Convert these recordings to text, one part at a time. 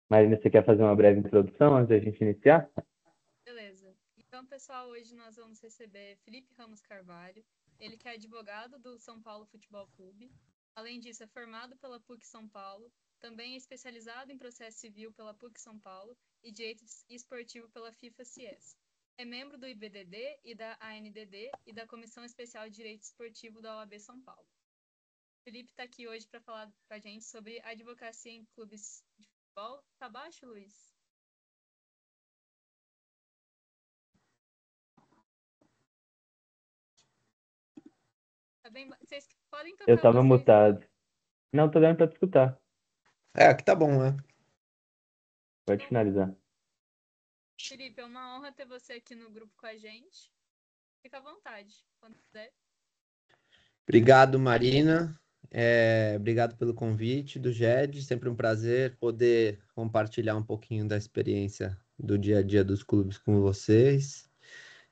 Marina, você quer fazer uma breve introdução antes da gente iniciar? Beleza. Então, pessoal, hoje nós vamos receber Felipe Ramos Carvalho. Ele que é advogado do São Paulo Futebol Clube. Além disso, é formado pela PUC São Paulo. Também é especializado em processo civil pela PUC São Paulo e direito esportivo pela FIFA-CS. É membro do IBDD e da ANDD e da Comissão Especial de Direito Esportivo da OAB São Paulo. Felipe está aqui hoje para falar para a gente sobre advocacia em clubes de futebol. Tá baixo, Luiz? Tá bem? Vocês podem Eu tocar tava vocês aí. mutado. Não, tô dando pra te escutar. É, aqui tá bom, né? Pode finalizar. Felipe, é uma honra ter você aqui no grupo com a gente. Fica à vontade, quando quiser. Obrigado, Marina. Obrigado pelo convite do GED. Sempre um prazer poder compartilhar um pouquinho da experiência do dia a dia dos clubes com vocês.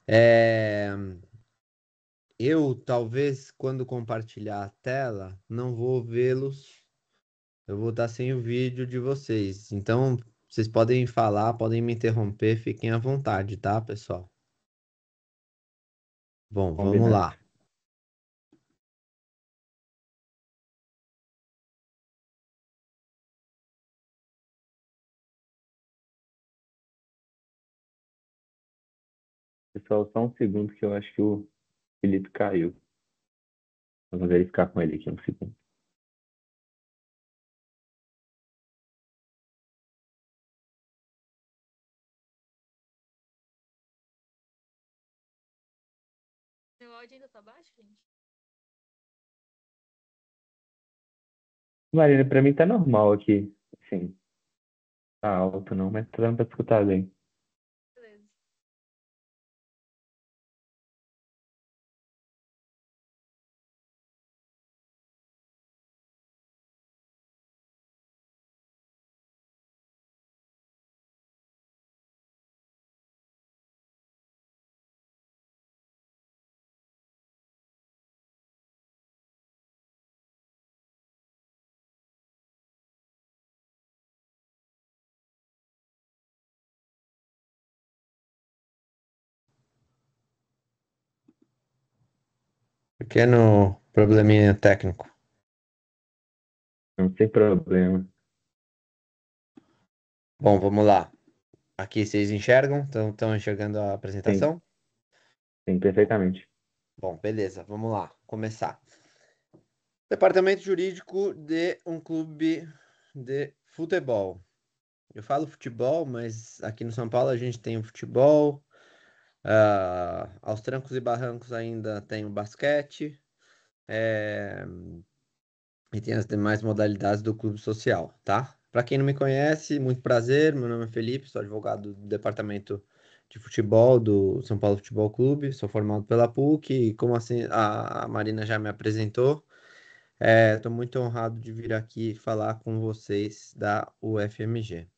É, Eu, talvez, quando compartilhar a tela, não vou vê-los. Eu vou estar sem o vídeo de vocês. Então, vocês podem falar, podem me interromper, fiquem à vontade, tá, pessoal? Bom, vamos Combinado. lá. Pessoal, só um segundo que eu acho que o Felipe caiu. Vamos verificar com ele aqui um segundo. Meu áudio ainda tá baixo, gente? Marina, pra mim tá normal aqui. Sim, tá alto não, mas tá dando pra escutar bem. Beleza. Pequeno probleminha técnico. Não tem problema. Bom, vamos lá. Aqui vocês enxergam? Estão enxergando a Sim, apresentação? sim, perfeitamente. Bom, beleza, vamos lá. Começar. Departamento jurídico de um clube de futebol. Eu falo futebol, mas aqui no São Paulo a gente tem o futebol. Aos trancos e barrancos ainda tem o basquete. é, E tem as demais modalidades do clube social, tá? Para quem não me conhece, muito prazer. Meu nome é Felipe, sou advogado do departamento de futebol do São Paulo Futebol Clube. Sou formado pela PUC e, como assim a Marina já me apresentou, estou muito honrado de vir aqui falar com vocês da UFMG.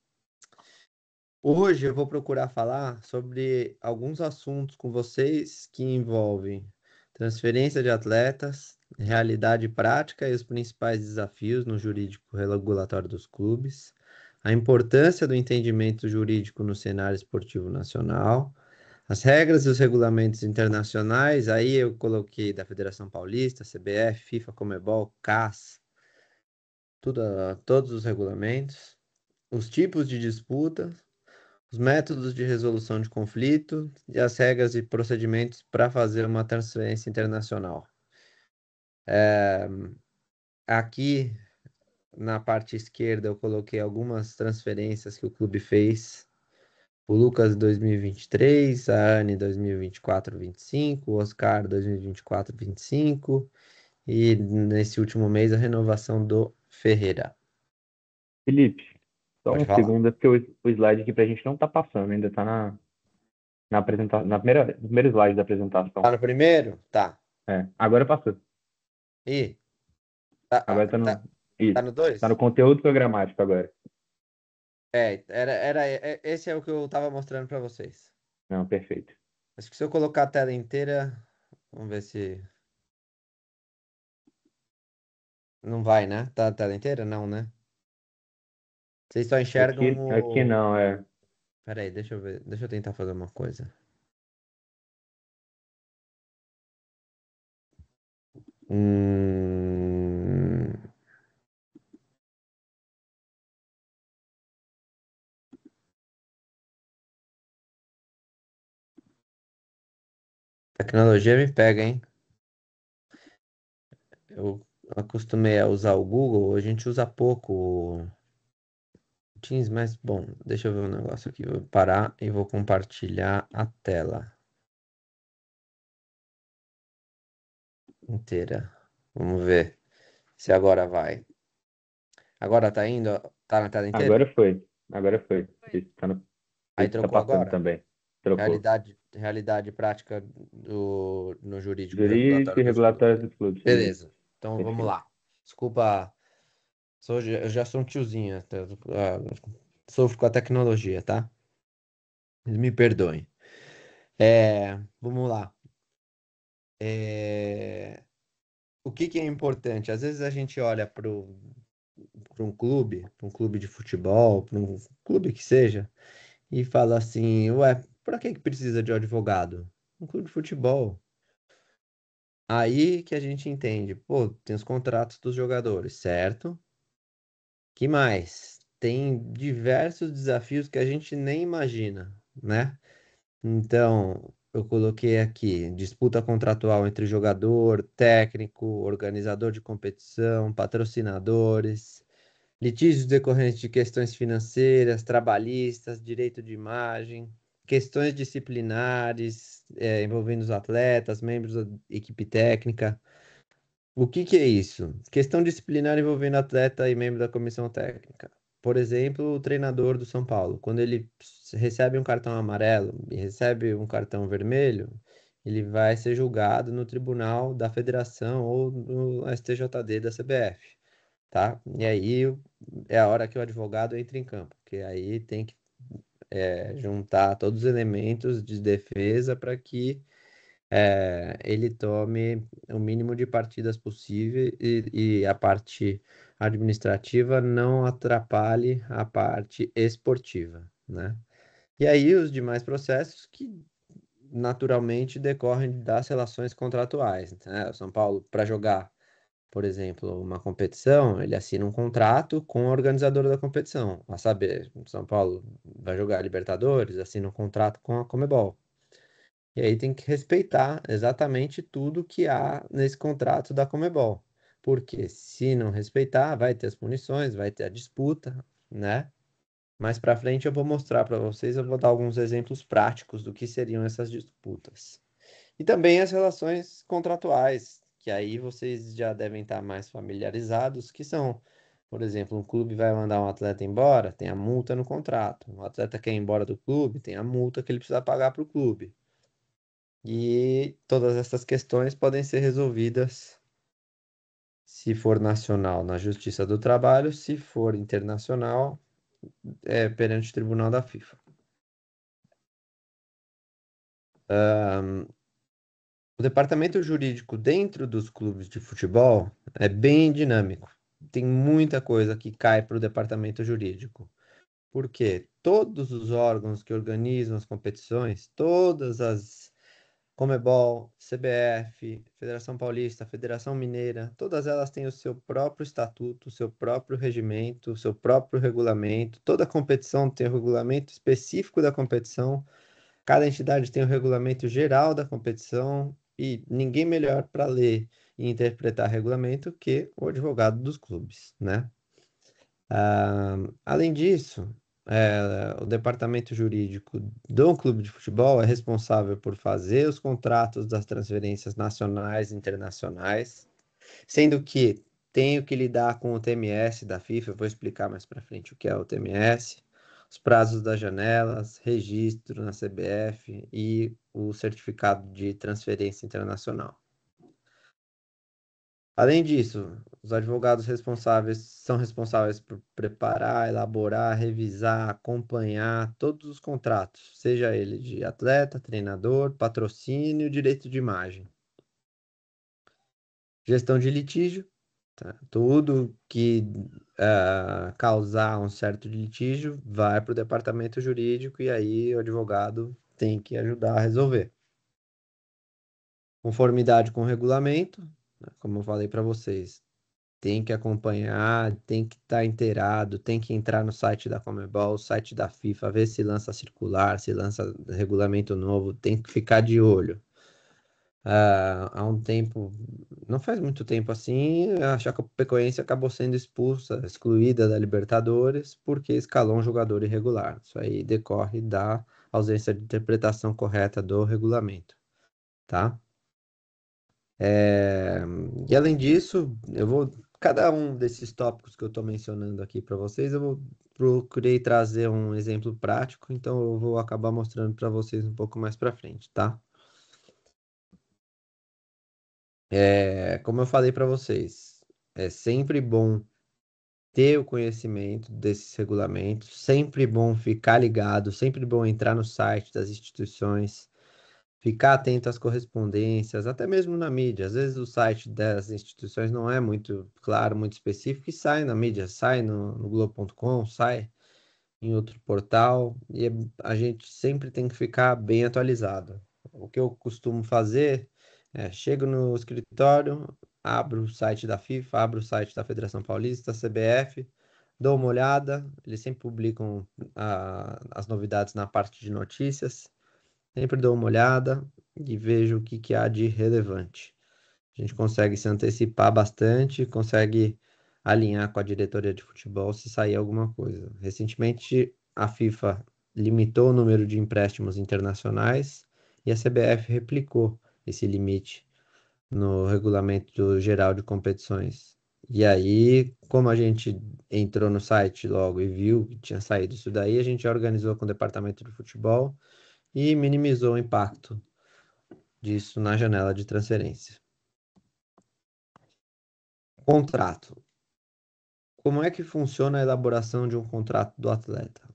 Hoje eu vou procurar falar sobre alguns assuntos com vocês que envolvem transferência de atletas, realidade prática e os principais desafios no jurídico regulatório dos clubes, a importância do entendimento jurídico no cenário esportivo nacional, as regras e os regulamentos internacionais, aí eu coloquei da Federação Paulista, CBF, FIFA, Conmebol, CAS, todos os regulamentos, os tipos de disputa, os métodos de resolução de conflito e as regras e procedimentos para fazer uma transferência internacional. Aqui na parte esquerda eu coloquei algumas transferências que o clube fez. O Lucas 2023, a Anne 2024-25, o Oscar 2024-25 e nesse último mês a renovação do Ferreira. Felipe, só Pode um falar. segundo, é porque o slide aqui pra gente não tá passando, ainda tá na apresentação, no primeiro slide da Tá apresentação. no primeiro? Tá. É, agora passou. E tá, Agora tá tá, no. tá Isso. no Tá no 2? conteúdo programático agora. Esse é o que eu tava mostrando para vocês. Não, perfeito. Acho que se eu colocar a tela inteira, vamos ver se não vai, né? Tá a tela inteira? Não, né? Vocês só enxergam Aqui o. não, é. Peraí, deixa eu ver. Deixa eu tentar fazer uma coisa. Hum... Tecnologia me pega, hein? Eu acostumei a usar o Google, a gente usa pouco o Teams, mas bom, deixa eu ver um negócio aqui. Vou parar e vou compartilhar a tela inteira. Vamos ver se agora vai. Agora tá indo? Tá na tela inteira? Agora foi. Agora foi. Foi. Isso tá, no, Aí isso tá trocou passando agora? também. Trocou. Realidade prática no jurídico Jurídico regulatório e dos clubes. regulatório dos clubes. Isso. Beleza. Então vamos Perfeito. lá. Desculpa, eu já sou um tiozinho, tá? Sofro com a tecnologia, tá? Me perdoem. Vamos lá. É, o que que é importante? Às vezes a gente olha para um clube de futebol, para um clube que seja, e fala assim, ué, para que precisa de um advogado? Um clube de futebol. Aí que a gente entende, pô, tem os contratos dos jogadores, certo? Que mais? Tem diversos desafios que a gente nem imagina, né? Então, eu coloquei aqui disputa contratual entre jogador, técnico, organizador de competição, patrocinadores, litígios decorrentes de questões financeiras, trabalhistas, direito de imagem, questões disciplinares, envolvendo os atletas, membros da equipe técnica. O que que é isso? Questão disciplinar envolvendo atleta e membro da comissão técnica. Por exemplo, o treinador do São Paulo, quando ele recebe um cartão amarelo e recebe um cartão vermelho, ele vai ser julgado no tribunal da federação ou no STJD da CBF, tá? E aí é a hora que o advogado entra em campo, porque aí tem que juntar todos os elementos de defesa para que ele tome o mínimo de partidas possível e a parte administrativa não atrapalhe a parte esportiva, né? E aí os demais processos que naturalmente decorrem das relações contratuais, né? O São Paulo, para jogar, por exemplo, uma competição, ele assina um contrato com o organizador da competição. A saber, o São Paulo vai jogar Libertadores, assina um contrato com a Conmebol. E aí tem que respeitar exatamente tudo que há nesse contrato da Conmebol. Porque se não respeitar, vai ter as punições, vai ter a disputa, né? Mais para frente eu vou mostrar para vocês, eu vou dar alguns exemplos práticos do que seriam essas disputas. E também as relações contratuais, que aí vocês já devem estar mais familiarizados, que são, por exemplo, um clube vai mandar um atleta embora, tem a multa no contrato. Um atleta quer ir embora do clube, tem a multa que ele precisa pagar para o clube. E todas essas questões podem ser resolvidas, se for nacional, na Justiça do Trabalho, se for internacional, perante o Tribunal da FIFA. O departamento jurídico dentro dos clubes de futebol é bem dinâmico. Tem muita coisa que cai para o departamento jurídico. Porque todos os órgãos que organizam as competições, todas as Comebol, CBF, Federação Paulista, Federação Mineira, todas elas têm o seu próprio estatuto, o seu próprio regimento, o seu próprio regulamento. Toda competição tem o regulamento específico da competição. Cada entidade tem o regulamento geral da competição e ninguém melhor para ler e interpretar regulamento que o advogado dos clubes, né? Além disso, o departamento jurídico do clube de futebol é responsável por fazer os contratos das transferências nacionais e internacionais, sendo que tenho que lidar com o TMS da FIFA, eu vou explicar mais para frente o que é o TMS, os prazos das janelas, registro na CBF e o certificado de transferência internacional. Além disso, os advogados responsáveis são responsáveis por preparar, elaborar, revisar, acompanhar todos os contratos, seja ele de atleta, treinador, patrocínio, direito de imagem. Gestão de litígio, tá? Tudo que causar um certo litígio vai para o departamento jurídico e aí o advogado tem que ajudar a resolver. Conformidade com o regulamento, né, como eu falei para vocês, tem que acompanhar, tem que estar inteirado, tem que entrar no site da Conmebol, site da FIFA, ver se lança circular, se lança regulamento novo, tem que ficar de olho. Há um tempo, não faz muito tempo assim, a Chapecoense acabou sendo expulsa, excluída da Libertadores, porque escalou um jogador irregular. Isso aí decorre da ausência de interpretação correta do regulamento, tá? E além disso, cada um desses tópicos que eu estou mencionando aqui para vocês, procurei trazer um exemplo prático, então eu vou acabar mostrando para vocês um pouco mais para frente, tá? Como eu falei para vocês, é sempre bom ter o conhecimento desses regulamentos, sempre bom ficar ligado, sempre bom entrar no site das instituições, ficar atento às correspondências, até mesmo na mídia. Às vezes o site das instituições não é muito claro, muito específico, e sai na mídia, sai no Globo.com, sai em outro portal, e a gente sempre tem que ficar bem atualizado. O que eu costumo fazer é, chego no escritório, abro o site da FIFA, abro o site da Federação Paulista, CBF, dou uma olhada, eles sempre publicam as novidades na parte de notícias, sempre dou uma olhada e vejo o que, que há de relevante. A gente consegue se antecipar bastante, consegue alinhar com a diretoria de futebol se sair alguma coisa. Recentemente, a FIFA limitou o número de empréstimos internacionais e a CBF replicou esse limite no regulamento geral de competições. E aí, como a gente entrou no site logo e viu que tinha saído isso daí, a gente organizou com o departamento de futebol e minimizou o impacto disso na janela de transferência. Contrato. Como é que funciona a elaboração de um contrato do atleta?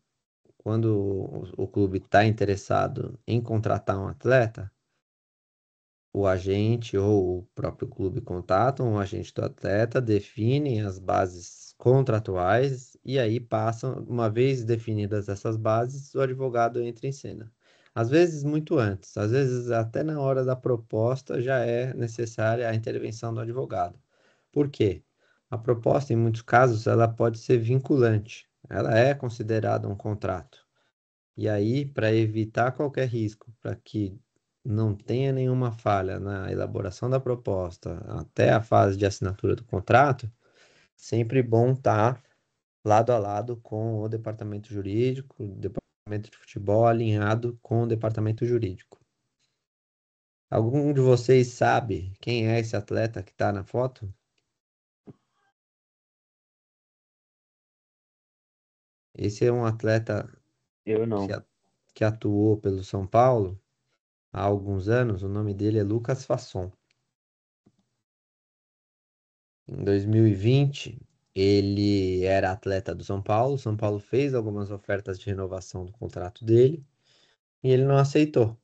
Quando o clube está interessado em contratar um atleta, o agente ou o próprio clube contatam o agente do atleta, definem as bases contratuais e aí passam, uma vez definidas essas bases, o advogado entra em cena. Às vezes muito antes, às vezes até na hora da proposta já é necessária a intervenção do advogado. Por quê? A proposta, em muitos casos, ela pode ser vinculante. Ela é considerada um contrato. E aí, para evitar qualquer risco, para que não tenha nenhuma falha na elaboração da proposta até a fase de assinatura do contrato, sempre bom estar lado a lado com o departamento jurídico, o departamento de futebol alinhado com o departamento jurídico. Algum de vocês sabe quem é esse atleta que está na foto? Esse é um atleta Eu que, não. a- que atuou pelo São Paulo há alguns anos. O nome dele é Lucas Fasson. Em 2020, ele era atleta do São Paulo. O São Paulo fez algumas ofertas de renovação do contrato dele e ele não aceitou.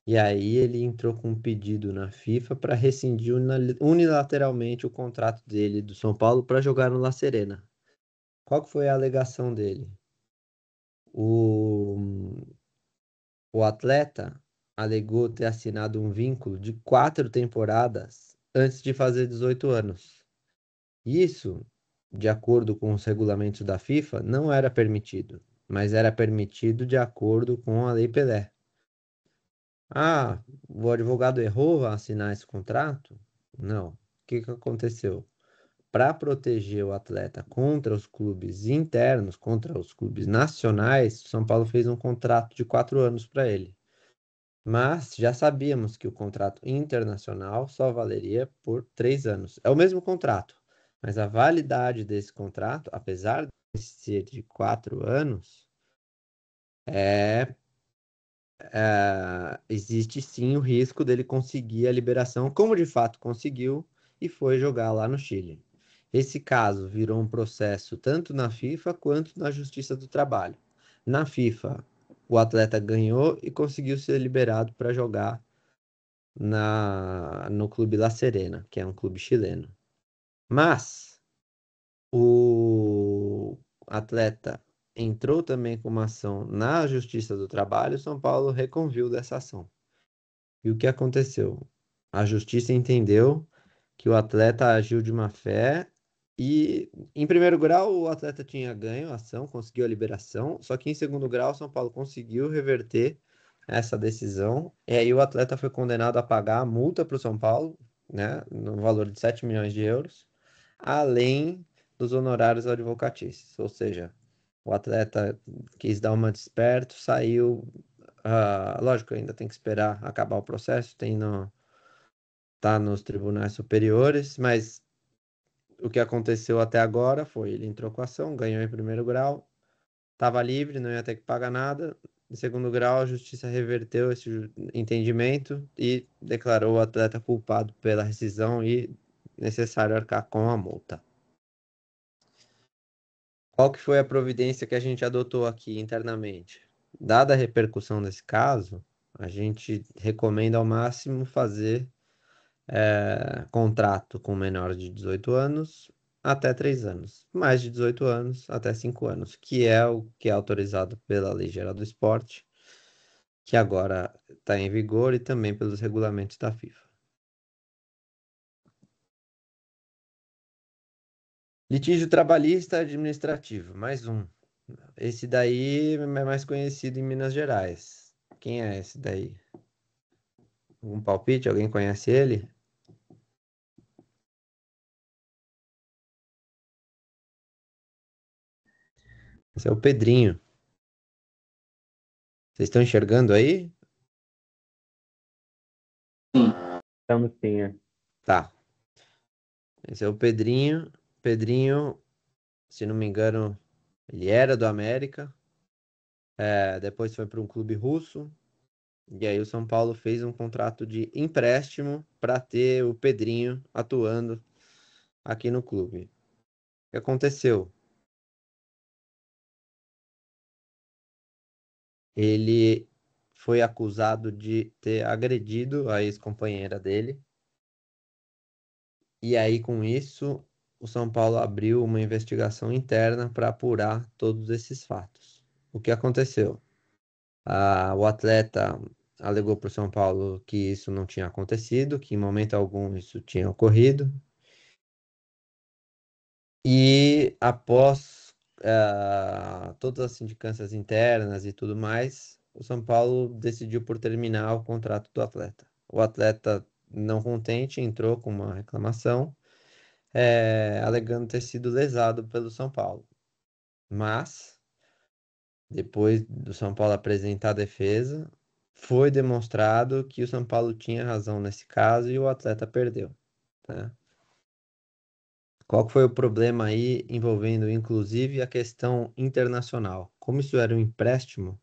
E aí ele entrou com um pedido na FIFA para rescindir unilateralmente o contrato dele do São Paulo para jogar no La Serena. Qual que foi a alegação dele? O, o atleta alegou ter assinado um vínculo de 4 temporadas antes de fazer 18 anos. Isso, de acordo com os regulamentos da FIFA, não era permitido, mas era permitido de acordo com a Lei Pelé. Ah, o advogado errou a assinar esse contrato? Não. O que que aconteceu? Para proteger o atleta contra os clubes internos, contra os clubes nacionais, o São Paulo fez um contrato de 4 anos para ele. Mas já sabíamos que o contrato internacional só valeria por 3 anos. É o mesmo contrato, mas a validade desse contrato, apesar de ser de 4 anos, é, existe sim o risco dele conseguir a liberação, como de fato conseguiu, e foi jogar lá no Chile. Esse caso virou um processo tanto na FIFA quanto na Justiça do Trabalho. Na FIFA, o atleta ganhou e conseguiu ser liberado para jogar no Clube La Serena, que é um clube chileno. Mas o atleta entrou também com uma ação na Justiça do Trabalho, São Paulo reconviu dessa ação. E o que aconteceu? A justiça entendeu que o atleta agiu de má fé e, em primeiro grau, o atleta tinha ganho a ação, conseguiu a liberação, só que em segundo grau, São Paulo conseguiu reverter essa decisão, e aí o atleta foi condenado a pagar a multa para o São Paulo, né, no valor de 7 milhões de euros, além dos honorários advocatícios, ou seja, o atleta quis dar uma desperto, saiu, lógico, ainda tem que esperar acabar o processo, tá nos tribunais superiores, mas o que aconteceu até agora foi, ele entrou com a ação, ganhou em primeiro grau, estava livre, não ia ter que pagar nada. Em segundo grau, a justiça reverteu esse entendimento e declarou o atleta culpado pela rescisão e necessário arcar com a multa. Qual que foi a providência que a gente adotou aqui internamente? Dada a repercussão desse caso, a gente recomenda ao máximo fazer contrato com menor de 18 anos até 3 anos, mais de 18 anos até 5 anos, que é o que é autorizado pela Lei Geral do Esporte, que agora está em vigor, e também pelos regulamentos da FIFA. Litígio trabalhista administrativo, mais um. Esse daí é mais conhecido em Minas Gerais. Quem é esse daí? Um palpite? Alguém conhece ele? Esse é o Pedrinho. Vocês estão enxergando aí? Estamos sim, é. Tá. Esse é o Pedrinho. Pedrinho, se não me engano, ele era do América. Depois foi para um clube russo. E aí o São Paulo fez um contrato de empréstimo para ter o Pedrinho atuando aqui no clube. O que aconteceu? Ele foi acusado de ter agredido a ex-companheira dele. E aí, com isso, o São Paulo abriu uma investigação interna para apurar todos esses fatos. O que aconteceu? O atleta alegou para o São Paulo que isso não tinha acontecido, que em momento algum isso tinha ocorrido. E após todas as sindicâncias internas e tudo mais, o São Paulo decidiu por terminar o contrato do atleta. O atleta, não contente, entrou com uma reclamação, alegando ter sido lesado pelo São Paulo. Mas, depois do São Paulo apresentar a defesa, foi demonstrado que o São Paulo tinha razão nesse caso e o atleta perdeu, né? Qual que foi o problema aí envolvendo, inclusive, a questão internacional? Como isso era um empréstimo,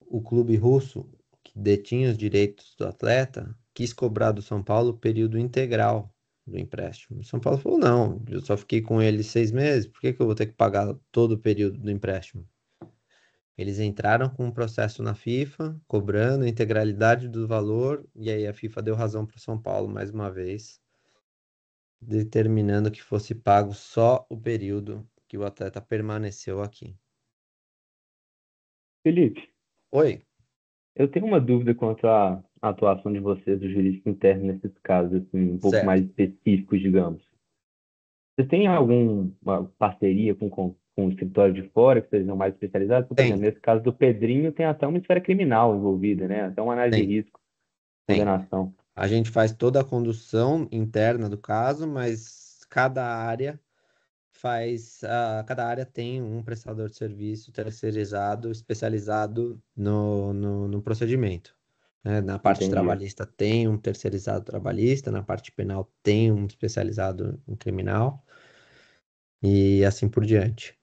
o clube russo, que detinha os direitos do atleta, quis cobrar do São Paulo o período integral do empréstimo. O São Paulo falou, não, eu só fiquei com ele 6 meses, por que que eu vou ter que pagar todo o período do empréstimo? Eles entraram com um processo na FIFA, cobrando a integralidade do valor, e aí a FIFA deu razão para o São Paulo mais uma vez, determinando que fosse pago só o período que o atleta permaneceu aqui. Felipe, Oi, eu tenho uma dúvida quanto à atuação de vocês, do jurídico interno, nesses casos, assim, um pouco certo. mais específicos, digamos. Você tem alguma parceria com o escritório de fora, que sejam mais especializados? Por Tem, exemplo, nesse caso do Pedrinho, tem até uma esfera criminal envolvida, né? Até uma análise de tem, risco, tem. condenação. A gente faz toda a condução interna do caso, mas cada área tem um prestador de serviço terceirizado, especializado no procedimento, né? Na parte Entendi, trabalhista tem um terceirizado trabalhista, na parte penal tem um especializado em criminal, e assim por diante.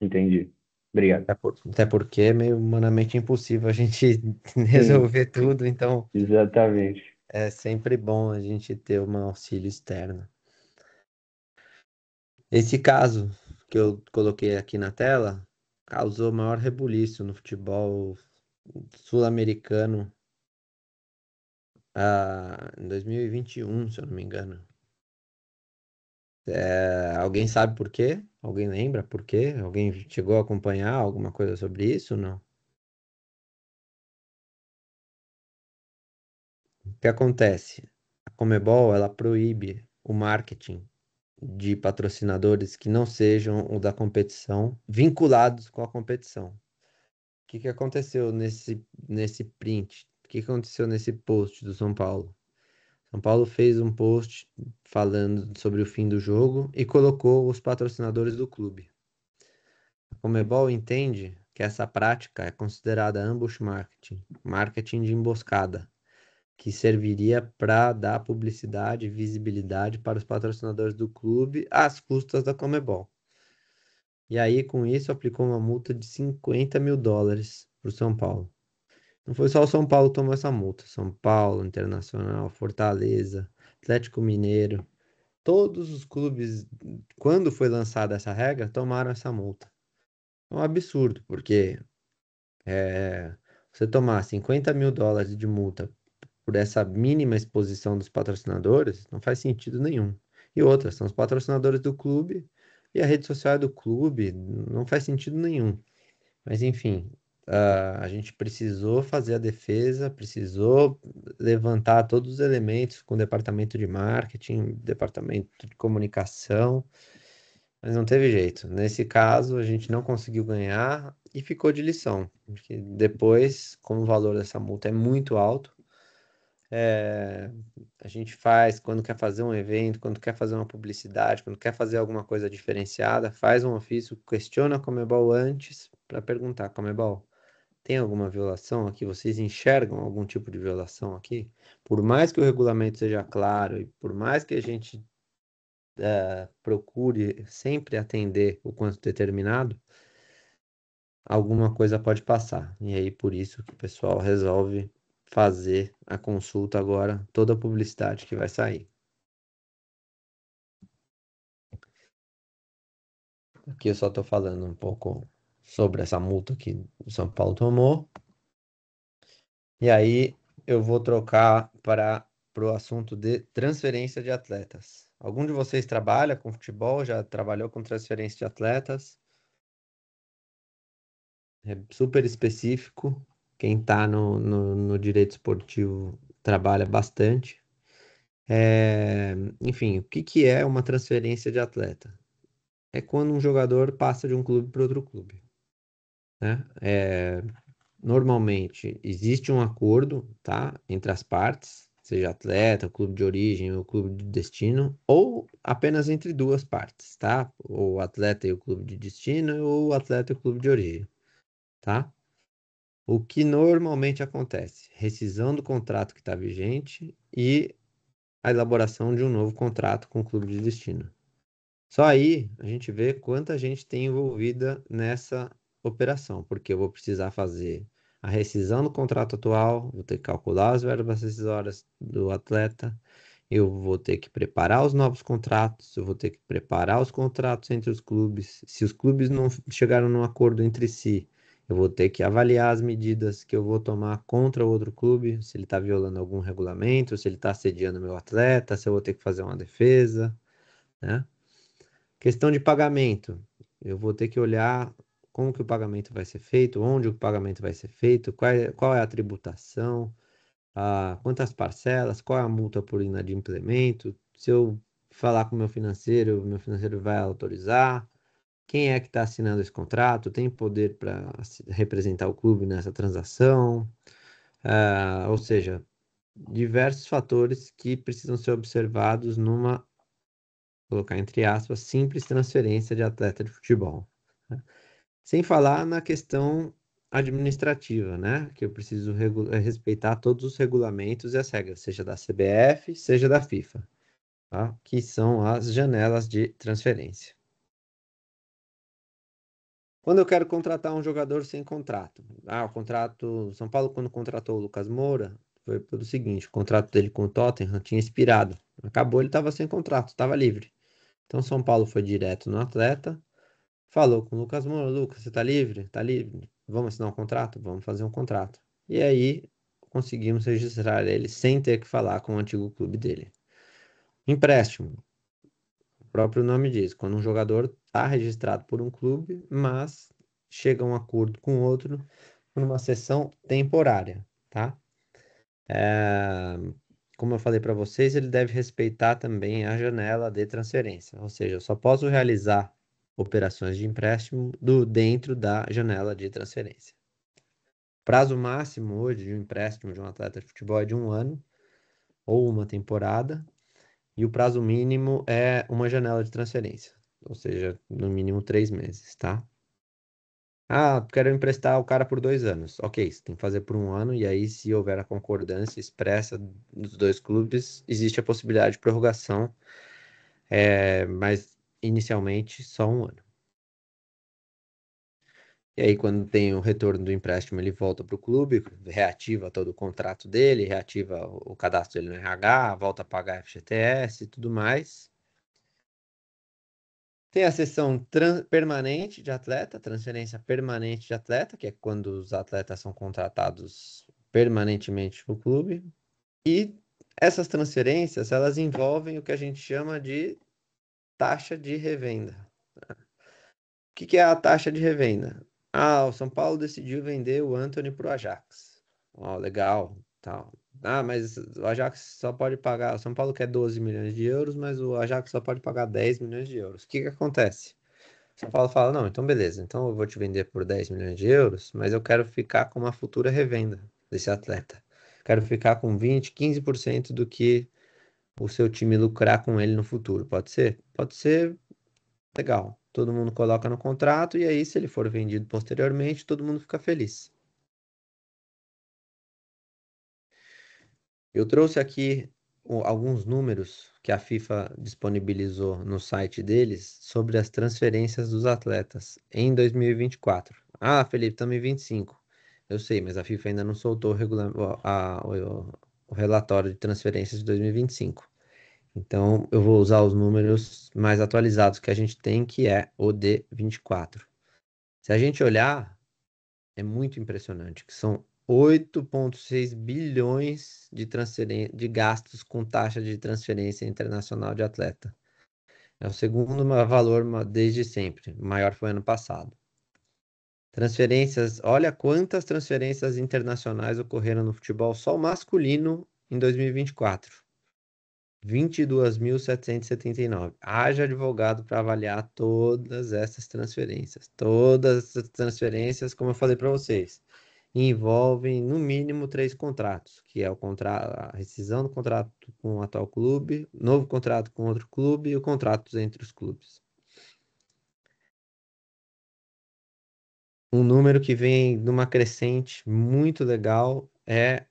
entendi. Obrigado. Até porque é meio humanamente impossível a gente Sim, resolver tudo, então exatamente. é sempre bom a gente ter um auxílio externo. Esse caso que eu coloquei aqui na tela causou maior rebuliço no futebol sul-americano, em 2021, se eu não me engano. Alguém sabe por quê? Alguém lembra por quê? Alguém chegou a acompanhar alguma coisa sobre isso? Não? O que acontece? A Conmebol, ela proíbe o marketing de patrocinadores que não sejam o da competição, vinculados com a competição. O que aconteceu nesse print? O que aconteceu nesse post do São Paulo? São Paulo fez um post falando sobre o fim do jogo e colocou os patrocinadores do clube. A Conmebol entende que essa prática é considerada ambush marketing, marketing de emboscada, que serviria para dar publicidade e visibilidade para os patrocinadores do clube às custas da Conmebol. E aí, com isso, aplicou uma multa de US$ 50.000 para o São Paulo. Não foi só o São Paulo que tomou essa multa. São Paulo, Internacional, Fortaleza, Atlético Mineiro. Todos os clubes, quando foi lançada essa regra, tomaram essa multa. É um absurdo, porque você tomar US$ 50.000 de multa por essa mínima exposição dos patrocinadores não faz sentido nenhum. E outra, são os patrocinadores do clube e a rede social é do clube, não faz sentido nenhum. Mas enfim, a gente precisou fazer a defesa, precisou levantar todos os elementos com o departamento de marketing, departamento de comunicação, mas não teve jeito. Nesse caso, a gente não conseguiu ganhar e ficou de lição. Porque depois, como o valor dessa multa é muito alto, é, a gente faz quando quer fazer um evento, quando quer fazer uma publicidade, quando quer fazer alguma coisa diferenciada, faz um ofício, questiona a Conmebol antes para perguntar, Conmebol, tem alguma violação aqui? Vocês enxergam algum tipo de violação aqui? Por mais que o regulamento seja claro e por mais que a gente procure sempre atender o quanto determinado, alguma coisa pode passar. E aí, por isso que o pessoal resolve fazer a consulta agora, toda a publicidade que vai sair. Aqui eu só estou falando um pouco sobre essa multa que o São Paulo tomou. E aí eu vou trocar para o assunto de transferência de atletas. Algum de vocês trabalha com futebol? Já trabalhou com transferência de atletas? É super específico. Quem está no direito esportivo trabalha bastante. Enfim, o que é uma transferência de atleta? É quando um jogador passa de um clube para outro clube, né? Normalmente existe um acordo, tá, entre as partes, seja atleta, clube de origem ou clube de destino, ou apenas entre duas partes, tá? O atleta e o clube de destino, ou o atleta e o clube de origem, tá? O que normalmente acontece? Rescisão do contrato que está vigente e a elaboração de um novo contrato com o clube de destino. Só aí a gente vê quanta gente tem envolvida nessa operação, porque eu vou precisar fazer a rescisão do contrato atual, vou ter que calcular as verbas rescisórias do atleta, eu vou ter que preparar os novos contratos, eu vou ter que preparar os contratos entre os clubes. Se os clubes não chegaram num acordo entre si, eu vou ter que avaliar as medidas que eu vou tomar contra o outro clube, se ele está violando algum regulamento, se ele está assediando meu atleta, se eu vou ter que fazer uma defesa, né? Questão de pagamento. Eu vou ter que olhar como que o pagamento vai ser feito, onde o pagamento vai ser feito, qual é a tributação, quantas parcelas, qual é a multa por inadimplemento. Se eu falar com o meu financeiro vai autorizar. Quem é que está assinando esse contrato? Tem poder para representar o clube nessa transação? Ou seja, diversos fatores que precisam ser observados numa, colocar entre aspas, simples transferência de atleta de futebol, né? Sem falar na questão administrativa, né? Que eu preciso respeitar todos os regulamentos e as regras, seja da CBF, seja da FIFA, tá? Que são as janelas de transferência. Quando eu quero contratar um jogador sem contrato, o contrato, São Paulo quando contratou o Lucas Moura, foi pelo seguinte, o contrato dele com o Tottenham tinha expirado, acabou, ele estava sem contrato, estava livre. Então São Paulo foi direto no atleta, falou com o Lucas Moura, Lucas, você tá livre? Tá livre. Vamos assinar um contrato? Vamos fazer um contrato. E aí conseguimos registrar ele sem ter que falar com o antigo clube dele. Empréstimo. próprio nome diz, quando um jogador está registrado por um clube, mas chega a um acordo com outro por uma cessão temporária, tá? Como eu falei para vocês, ele deve respeitar também a janela de transferência, ou seja, eu só posso realizar operações de empréstimo dentro da janela de transferência. Prazo máximo hoje de um empréstimo de um atleta de futebol é de 1 ano ou uma temporada, e o prazo mínimo é uma janela de transferência, ou seja, no mínimo 3 meses, tá? Ah, quero emprestar o cara por 2 anos. Ok, você tem que fazer por 1 ano, e aí, se houver a concordância expressa dos dois clubes, existe a possibilidade de prorrogação, mas inicialmente só 1 ano. E aí, quando tem o retorno do empréstimo, ele volta para o clube, reativa todo o contrato dele, reativa o cadastro dele no RH, volta a pagar FGTS e tudo mais. Tem a seção permanente de atleta, transferência permanente de atleta, que é quando os atletas são contratados permanentemente no clube. E essas transferências, elas envolvem o que a gente chama de taxa de revenda. O que é a taxa de revenda? Ah, o São Paulo decidiu vender o Antony para o Ajax. Ó, legal, tal. Ah, mas o Ajax só pode pagar. O São Paulo quer 12 milhões de euros, mas o Ajax só pode pagar 10 milhões de euros. O que acontece? O São Paulo fala: não, então beleza, então eu vou te vender por 10 milhões de euros, mas eu quero ficar com uma futura revenda desse atleta. Quero ficar com 20, 15% do que o seu time lucrar com ele no futuro. Pode ser? Pode ser, legal. Todo mundo coloca no contrato e aí, se ele for vendido posteriormente, todo mundo fica feliz. Eu trouxe aqui alguns números que a FIFA disponibilizou no site deles sobre as transferências dos atletas em 2024. Ah, Felipe, estamos em 25. Eu sei, mas a FIFA ainda não soltou o relatório de transferências de 2025. Então, eu vou usar os números mais atualizados que a gente tem, que é o de 24. Se a gente olhar, é muito impressionante, que são 8,6 bilhões de gastos com taxa de transferência internacional de atleta. É o segundo maior valor desde sempre. O maior foi ano passado. Transferências, olha quantas transferências internacionais ocorreram no futebol só masculino em 2024. 22.779. Haja advogado para avaliar todas essas transferências. Todas as transferências, como eu falei para vocês, envolvem no mínimo 3 contratos, que é a rescisão do contrato com o atual clube, novo contrato com outro clube e o contrato entre os clubes. Um número que vem numa crescente muito legal é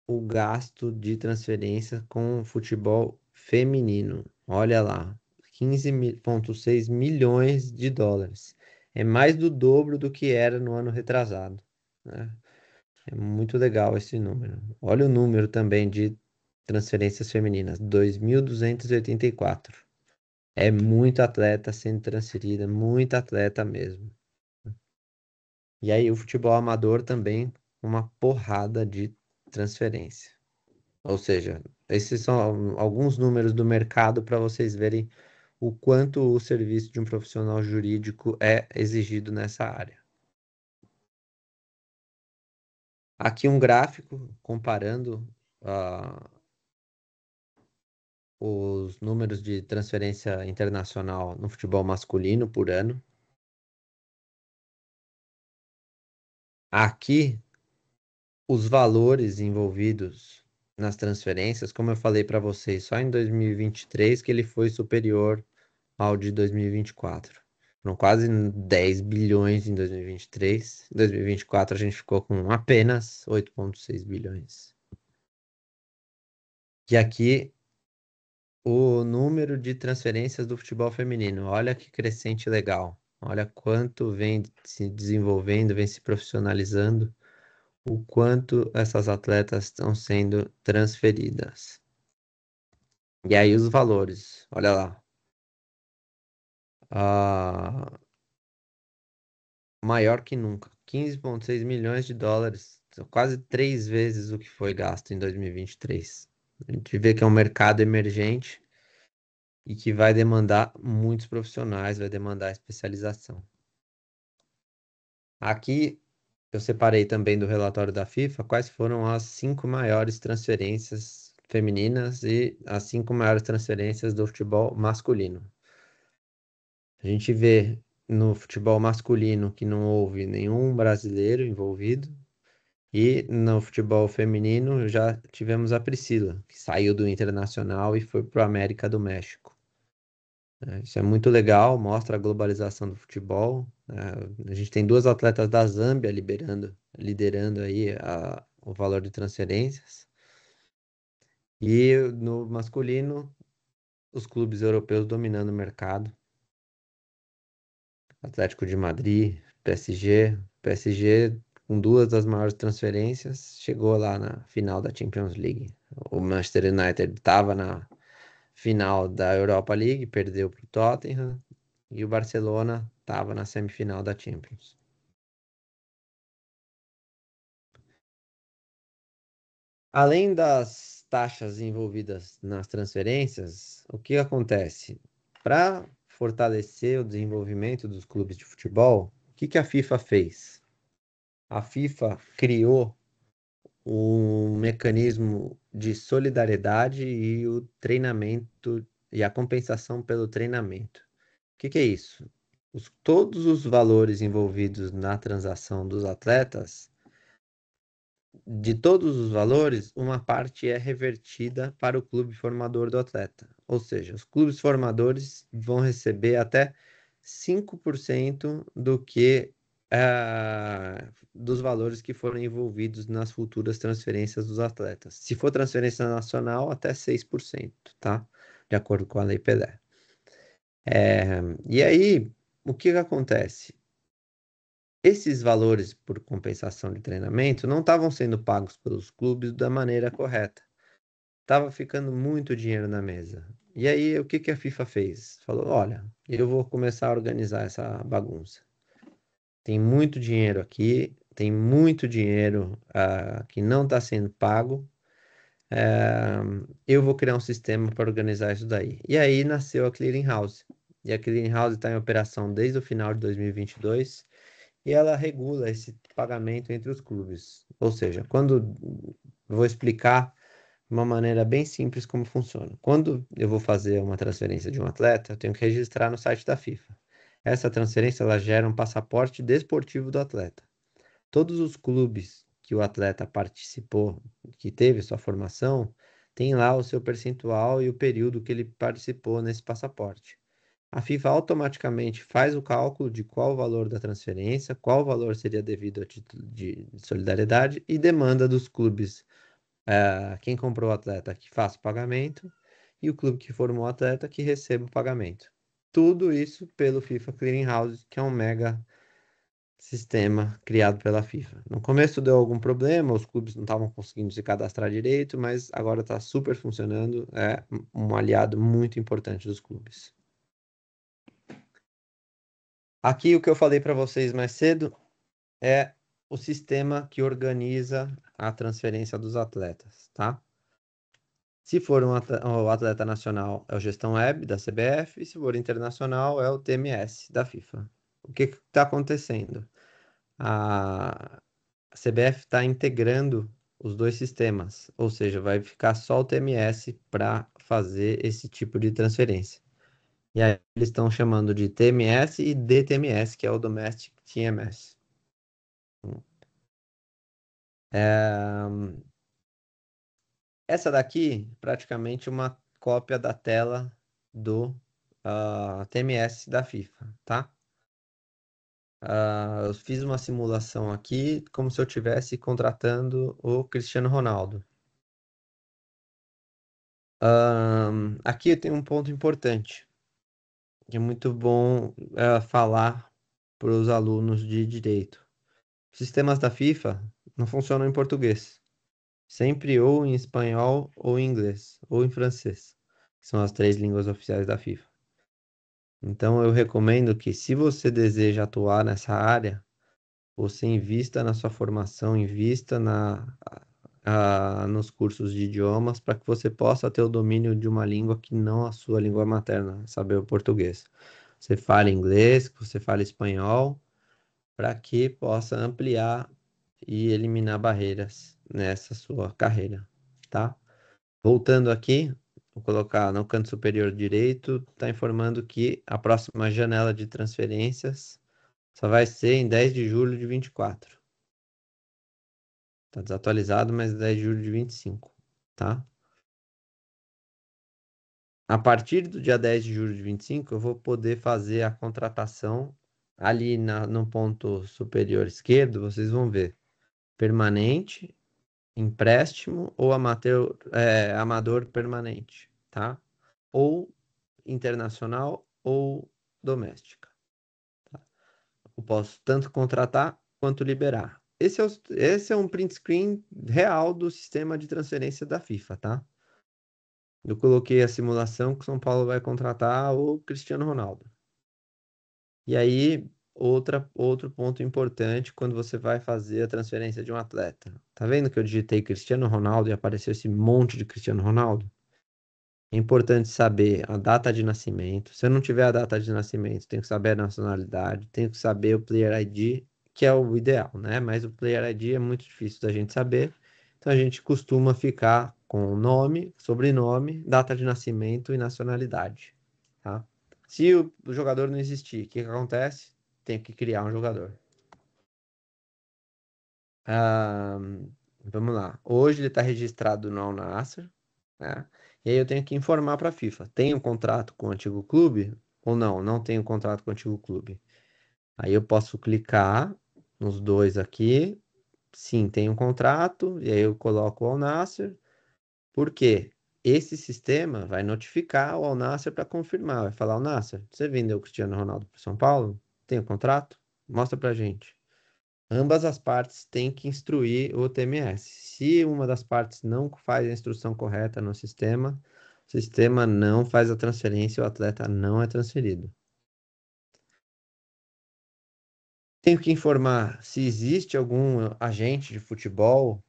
o gasto de transferência com o futebol feminino. Olha lá, 15,6 milhões de dólares. É mais do dobro do que era no ano retrasado, né? É muito legal esse número. Olha o número também de transferências femininas, 2.284. É muito atleta sendo transferida, muito atleta mesmo. E aí o futebol amador também, uma porrada de transferência. Ou seja, esses são alguns números do mercado para vocês verem o quanto o serviço de um profissional jurídico é exigido nessa área. Aqui um gráfico comparando os números de transferência internacional no futebol masculino por ano. Aqui, os valores envolvidos nas transferências, como eu falei para vocês, só em 2023 que ele foi superior ao de 2024. Foram quase 10 bilhões em 2023. Em 2024 a gente ficou com apenas 8,6 bilhões. E aqui o número de transferências do futebol feminino. Olha que crescente legal. Olha quanto vem se desenvolvendo, vem se profissionalizando, o quanto essas atletas estão sendo transferidas. E aí os valores, olha lá. Maior que nunca. 15,6 milhões de dólares, quase 3 vezes o que foi gasto em 2023. A gente vê que é um mercado emergente e que vai demandar muitos profissionais, vai demandar especialização. Aqui eu separei também do relatório da FIFA quais foram as 5 maiores transferências femininas e as 5 maiores transferências do futebol masculino. A gente vê no futebol masculino que não houve nenhum brasileiro envolvido, e no futebol feminino já tivemos a Priscila, que saiu do Internacional e foi para o América do México. Isso é muito legal, mostra a globalização do futebol. A gente tem 2 atletas da Zâmbia liderando aí o valor de transferências. E no masculino, os clubes europeus dominando o mercado. Atlético de Madrid, PSG com 2 das maiores transferências, chegou lá na final da Champions League. O Manchester United estava na final da Europa League, perdeu para o Tottenham, e o Barcelona estava na semifinal da Champions. Além das taxas envolvidas nas transferências, o que acontece? Para fortalecer o desenvolvimento dos clubes de futebol, o que a FIFA fez? A FIFA criou um mecanismo de solidariedade e o treinamento e a compensação pelo treinamento. O que é isso? Todos os valores envolvidos na transação dos atletas, de todos os valores, uma parte é revertida para o clube formador do atleta. Ou seja, os clubes formadores vão receber até 5% do que dos valores que foram envolvidos nas futuras transferências dos atletas. Se for transferência nacional, até 6%, tá? De acordo com a Lei Pelé. E aí, o que acontece? Esses valores por compensação de treinamento não estavam sendo pagos pelos clubes da maneira correta. Tava ficando muito dinheiro na mesa. E aí, o que a FIFA fez? Falou: olha, eu vou começar a organizar essa bagunça. Tem muito dinheiro aqui, tem muito dinheiro que não está sendo pago. Eu vou criar um sistema para organizar isso daí. E aí nasceu a Clearing House. E a Clearing House está em operação desde o final de 2022 e ela regula esse pagamento entre os clubes. Ou seja, vou explicar de uma maneira bem simples como funciona. Quando eu vou fazer uma transferência de um atleta, eu tenho que registrar no site da FIFA. Essa transferência ela gera um passaporte desportivo do atleta. Todos os clubes que o atleta participou, que teve sua formação, tem lá o seu percentual e o período que ele participou nesse passaporte. A FIFA automaticamente faz o cálculo de qual o valor da transferência, qual valor seria devido a título de solidariedade e demanda dos clubes, quem comprou o atleta que faça o pagamento e o clube que formou o atleta que receba o pagamento. Tudo isso pelo FIFA Clearing House, que é um mega sistema criado pela FIFA. No começo deu algum problema, os clubes não estavam conseguindo se cadastrar direito, mas agora está super funcionando, é um aliado muito importante dos clubes. Aqui o que eu falei para vocês mais cedo é o sistema que organiza a transferência dos atletas, tá? Se for o atleta nacional, é o Gestão Web da CBF, e se for internacional, é o TMS da FIFA. O que está acontecendo? A CBF está integrando os 2 sistemas, ou seja, vai ficar só o TMS para fazer esse tipo de transferência. E aí eles estão chamando de TMS e DTMS, que é o Domestic TMS. Essa daqui, praticamente uma cópia da tela do TMS da FIFA, tá? Eu fiz uma simulação aqui como se eu estivesse contratando o Cristiano Ronaldo. Aqui tem um ponto importante, que é muito bom falar para os alunos de direito. Os sistemas da FIFA não funcionam em português. Sempre ou em espanhol, ou em inglês, ou em francês, que são as 3 línguas oficiais da FIFA. Então eu recomendo que, se você deseja atuar nessa área, você invista na sua formação, invista nos cursos de idiomas para que você possa ter o domínio de uma língua que não a sua língua materna, saber o português. Você fala inglês, que você fala espanhol, para que possa ampliar e eliminar barreiras nessa sua carreira, tá? Voltando aqui, vou colocar no canto superior direito, está informando que a próxima janela de transferências só vai ser em 10 de julho de 24. Tá desatualizado, mas 10 de julho de 25, tá? A partir do dia 10 de julho de 25, eu vou poder fazer a contratação ali no ponto superior esquerdo, vocês vão ver permanente, empréstimo ou amador permanente, tá? Ou internacional ou doméstica. Tá? Eu posso tanto contratar quanto liberar. Esse é um print screen real do sistema de transferência da FIFA, tá? Eu coloquei a simulação que o São Paulo vai contratar o Cristiano Ronaldo. E aí, outro ponto importante quando você vai fazer a transferência de um atleta. Tá vendo que eu digitei Cristiano Ronaldo e apareceu esse monte de Cristiano Ronaldo? É importante saber a data de nascimento. Se eu não tiver a data de nascimento, tenho que saber a nacionalidade, tenho que saber o Player ID, que é o ideal, né? Mas o Player ID é muito difícil da gente saber. Então a gente costuma ficar com nome, sobrenome, data de nascimento e nacionalidade, tá? Se o jogador não existir, o que que acontece? Tenho que criar um jogador. Ah, vamos lá. Hoje ele está registrado no Al Nassr, né? E aí eu tenho que informar para a FIFA. Tem um contrato com o antigo clube ou não? Não tenho contrato com o antigo clube. Aí eu posso clicar nos dois aqui. Sim, tem um contrato. E aí eu coloco o Al Nassr. Por quê? Esse sistema vai notificar o Al Nassr para confirmar. Vai falar, Al Nassr, você vendeu o Cristiano Ronaldo para São Paulo? Tem o contrato? Mostra pra gente. Ambas as partes têm que instruir o TMS. Se uma das partes não faz a instrução correta no sistema, o sistema não faz a transferência e o atleta não é transferido. Tenho que informar se existe algum agente de futebol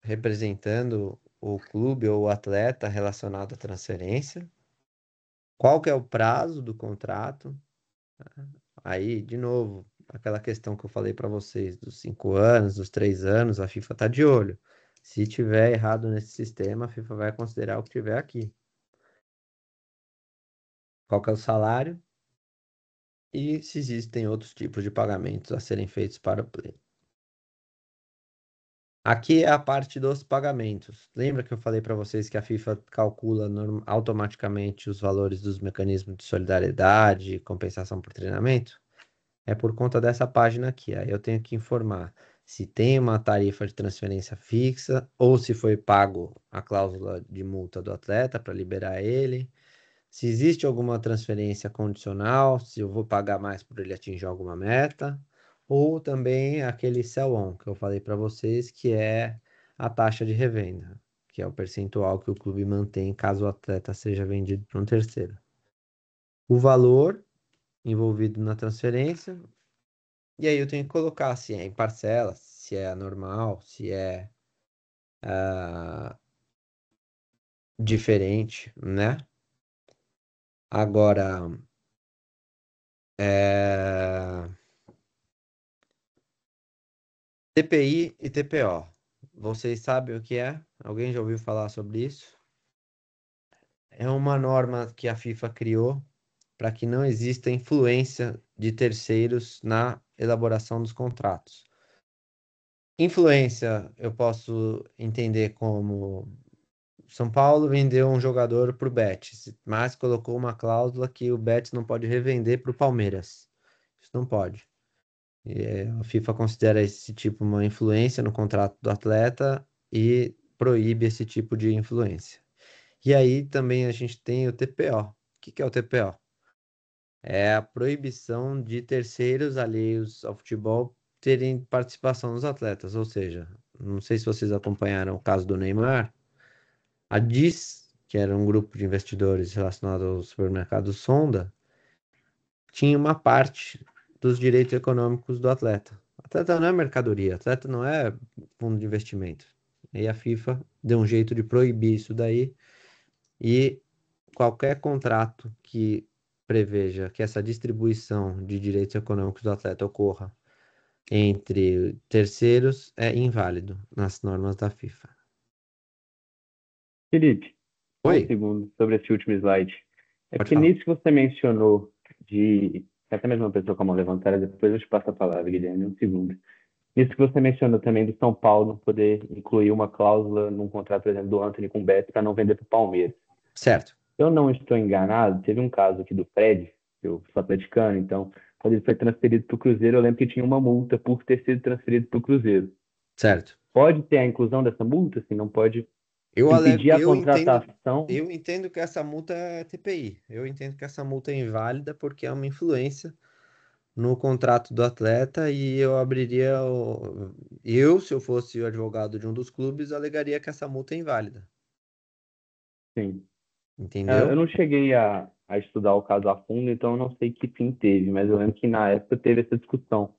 representando o clube ou o atleta relacionado à transferência. Qual que é o prazo do contrato? Aí, de novo, aquela questão que eu falei para vocês, dos 5 anos, dos 3 anos, a FIFA está de olho. Se tiver errado nesse sistema, a FIFA vai considerar o que tiver aqui. Qual que é o salário e se existem outros tipos de pagamentos a serem feitos para o player. Aqui é a parte dos pagamentos. Lembra que eu falei para vocês que a FIFA calcula automaticamente os valores dos mecanismos de solidariedade e compensação por treinamento? É por conta dessa página aqui. Aí eu tenho que informar se tem uma tarifa de transferência fixa ou se foi pago a cláusula de multa do atleta para liberar ele. Se existe alguma transferência condicional, se eu vou pagar mais por ele atingir alguma meta, ou também aquele sell-on que eu falei para vocês, que é a taxa de revenda, que é o percentual que o clube mantém caso o atleta seja vendido para um terceiro. O valor envolvido na transferência, e aí eu tenho que colocar se é em parcelas, se é normal, se é diferente, né? Agora, é... TPI e TPO. Vocês sabem o que é? Alguém já ouviu falar sobre isso? É uma norma que a FIFA criou para que não exista influência de terceiros na elaboração dos contratos. Influência eu posso entender como São Paulo vendeu um jogador para o Betis, mas colocou uma cláusula que o Betis não pode revender para o Palmeiras. Isso não pode. A FIFA considera esse tipo uma influência no contrato do atleta e proíbe esse tipo de influência. E aí também a gente tem o TPO. O que é o TPO? É a proibição de terceiros alheios ao futebol terem participação nos atletas. Ou seja, não sei se vocês acompanharam o caso do Neymar, a DIS, que era um grupo de investidores relacionado ao supermercado Sonda, tinha uma parte dos direitos econômicos do atleta. Atleta não é mercadoria, atleta não é fundo de investimento. E a FIFA deu um jeito de proibir isso daí. E qualquer contrato que preveja que essa distribuição de direitos econômicos do atleta ocorra entre terceiros é inválido nas normas da FIFA. Felipe, só um Oi, segundo sobre esse último slide. É pode porque falar. nisso que você mencionou de. Tem até mesmo uma pessoa com a mão levantada, depois eu te passo a palavra, Guilherme, um segundo. Isso que você mencionou também do São Paulo poder incluir uma cláusula num contrato, por exemplo, do Antony com o Beto para não vender para o Palmeiras. Certo, Se eu não estou enganado, teve um caso aqui do Fred, eu sou atleticano, então, quando ele foi transferido para o Cruzeiro, eu lembro que tinha uma multa por ter sido transferido para o Cruzeiro. certo. Pode ter a inclusão dessa multa, assim, não pode Eu alego, impedir a contratação. eu entendo que essa multa é TPI. Eu entendo que essa multa é inválida porque é uma influência no contrato do atleta e eu abriria se eu fosse o advogado de um dos clubes, alegaria que essa multa é inválida. Sim. Eu Entendeu? não cheguei a estudar o caso a fundo, então eu não sei que fim teve, mas eu lembro que na época teve essa discussão,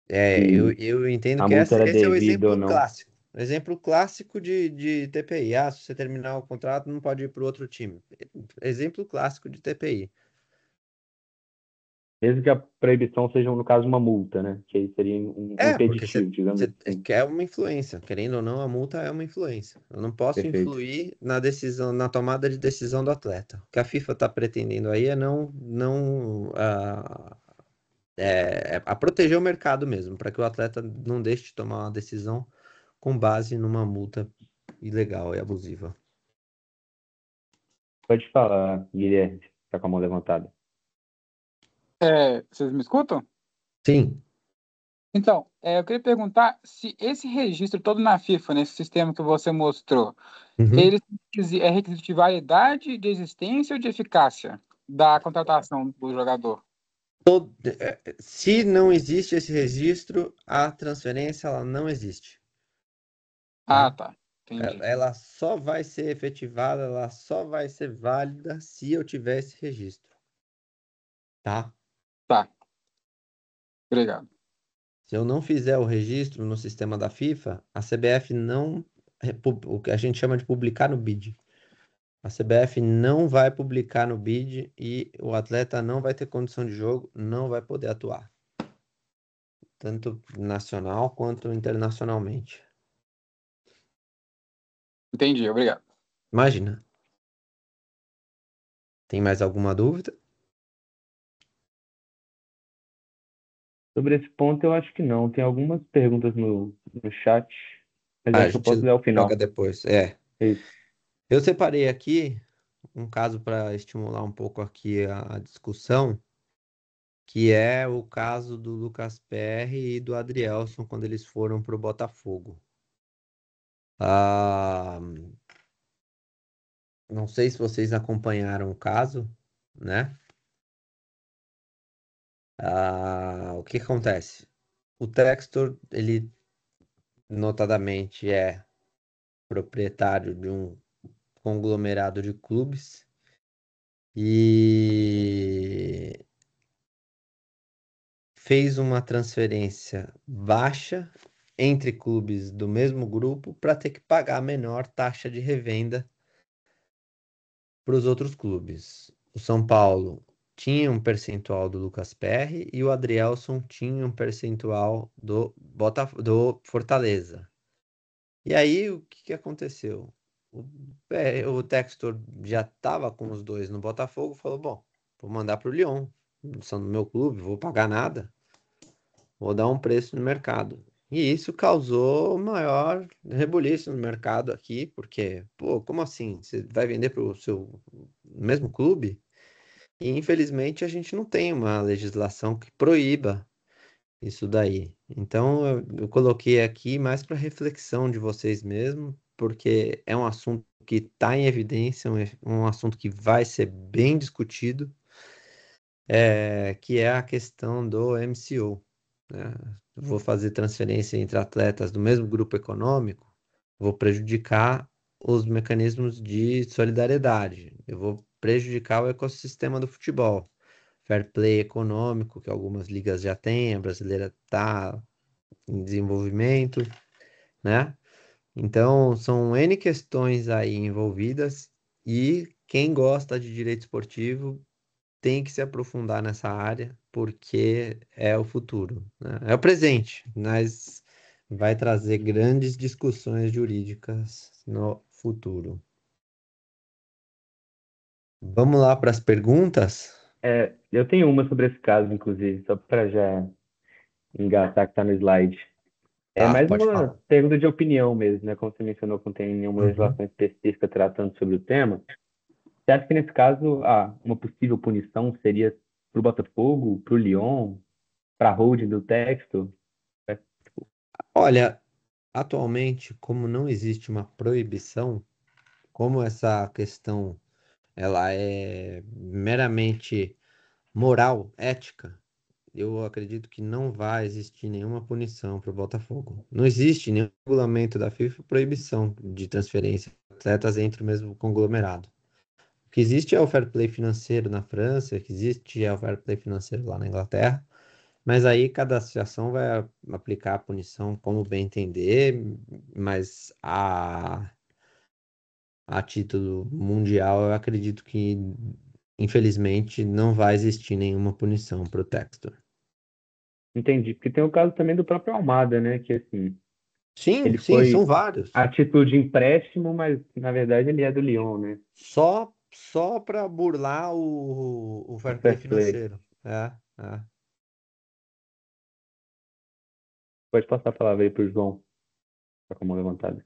se Eu entendo a que multa era esse é o devida ou exemplo não. clássico. O exemplo clássico de TPI. Ah, se você terminar o contrato, não pode ir para o outro time. Exemplo clássico de TPI. Mesmo que a proibição seja, no caso, uma multa, né? Que aí seria um Porque impeditivo, digamos você assim. quer uma influência. Querendo ou não, a multa é uma influência. Eu não posso Perfeito. influir na decisão, na tomada de decisão do atleta. O que a FIFA está pretendendo aí é a proteger o mercado mesmo, para que o atleta não deixe de tomar uma decisão com base numa multa ilegal e abusiva. Pode falar, Guilherme, tá com a mão levantada. Vocês me escutam? Sim. Então, eu queria perguntar se esse registro todo na FIFA, nesse sistema que você mostrou, Uhum. ele é requisito de validade, de existência ou de eficácia da contratação do jogador? Se não existe esse registro, a transferência ela não existe, Ah, tá? tá. Entendi. Ela só vai ser efetivada, ela só vai ser válida se eu tiver esse registro, tá? Tá. Obrigado. Se eu não fizer o registro no sistema da FIFA, a CBF não, o que a gente chama de publicar no BID. A CBF não vai publicar no BID e o atleta não vai ter condição de jogo, não vai poder atuar, tanto nacional quanto internacionalmente. Entendi, obrigado. Imagina. Tem mais alguma dúvida? Sobre esse ponto, eu acho que não. Tem algumas perguntas no chat, mas Ah, a acho que eu gente posso ler ao joga final. depois. É isso. Eu separei aqui um caso para estimular um pouco aqui a discussão, que é o caso do Lucas Perry e do Adrielson quando eles foram para o Botafogo. Ah, não sei se vocês acompanharam o caso, né? O que acontece? O Textor, ele notadamente é proprietário de um conglomerado de clubes e fez uma transferência baixa entre clubes do mesmo grupo para ter que pagar a menor taxa de revenda para os outros clubes. O São Paulo tinha um percentual do Lucas Perry e o Adrielson tinha um percentual do Fortaleza. E aí, o que aconteceu? O Textor já estava com os dois no Botafogo, falou: bom, vou mandar para o Lyon, são do meu clube, vou pagar nada, vou dar um preço no mercado. E isso causou maior rebuliço no mercado aqui, porque, pô, como assim? Você vai vender para o seu mesmo clube? E infelizmente a gente não tem uma legislação que proíba isso daí. Então eu coloquei aqui mais para reflexão de vocês mesmo, porque é um assunto que está em evidência, um assunto que vai ser bem discutido, que é a questão do MCO, né? Vou fazer transferência entre atletas do mesmo grupo econômico, vou prejudicar os mecanismos de solidariedade, eu vou prejudicar o ecossistema do futebol. Fair play econômico, que algumas ligas já têm, a brasileira está em desenvolvimento, né? Então, são N questões aí envolvidas e quem gosta de direito esportivo tem que se aprofundar nessa área porque é o futuro, né? É o presente, mas vai trazer grandes discussões jurídicas no futuro. Vamos lá para as perguntas? Eu tenho uma sobre esse caso, inclusive, só para já engatar que está no slide. É Tá, mais pode uma falar. pergunta de opinião mesmo, né? Como você mencionou, que não tem nenhuma Uhum. legislação específica tratando sobre o tema. Você acha que nesse caso, uma possível punição seria para o Botafogo, para o Lyon, para a holding do Texto? É, Olha, atualmente, como não existe uma proibição, como essa questão ela é meramente moral, ética, eu acredito que não vai existir nenhuma punição para o Botafogo. Não existe nenhum regulamento da FIFA proibição de transferência de atletas entre o mesmo conglomerado. O que existe é o fair play financeiro na França, o que existe é o fair play financeiro lá na Inglaterra, mas aí cada associação vai aplicar a punição como bem entender, mas a título mundial eu acredito que, infelizmente, não vai existir nenhuma punição para o Textor. entendi. Porque tem o caso também do próprio Almada, né? Que assim, Sim, ele sim, são foi vários. a título de empréstimo, mas na verdade ele é do Lyon, né? Só para burlar o O fair play fair play. financeiro. É. Pode passar a palavra aí para o João, tá com a mão levantada.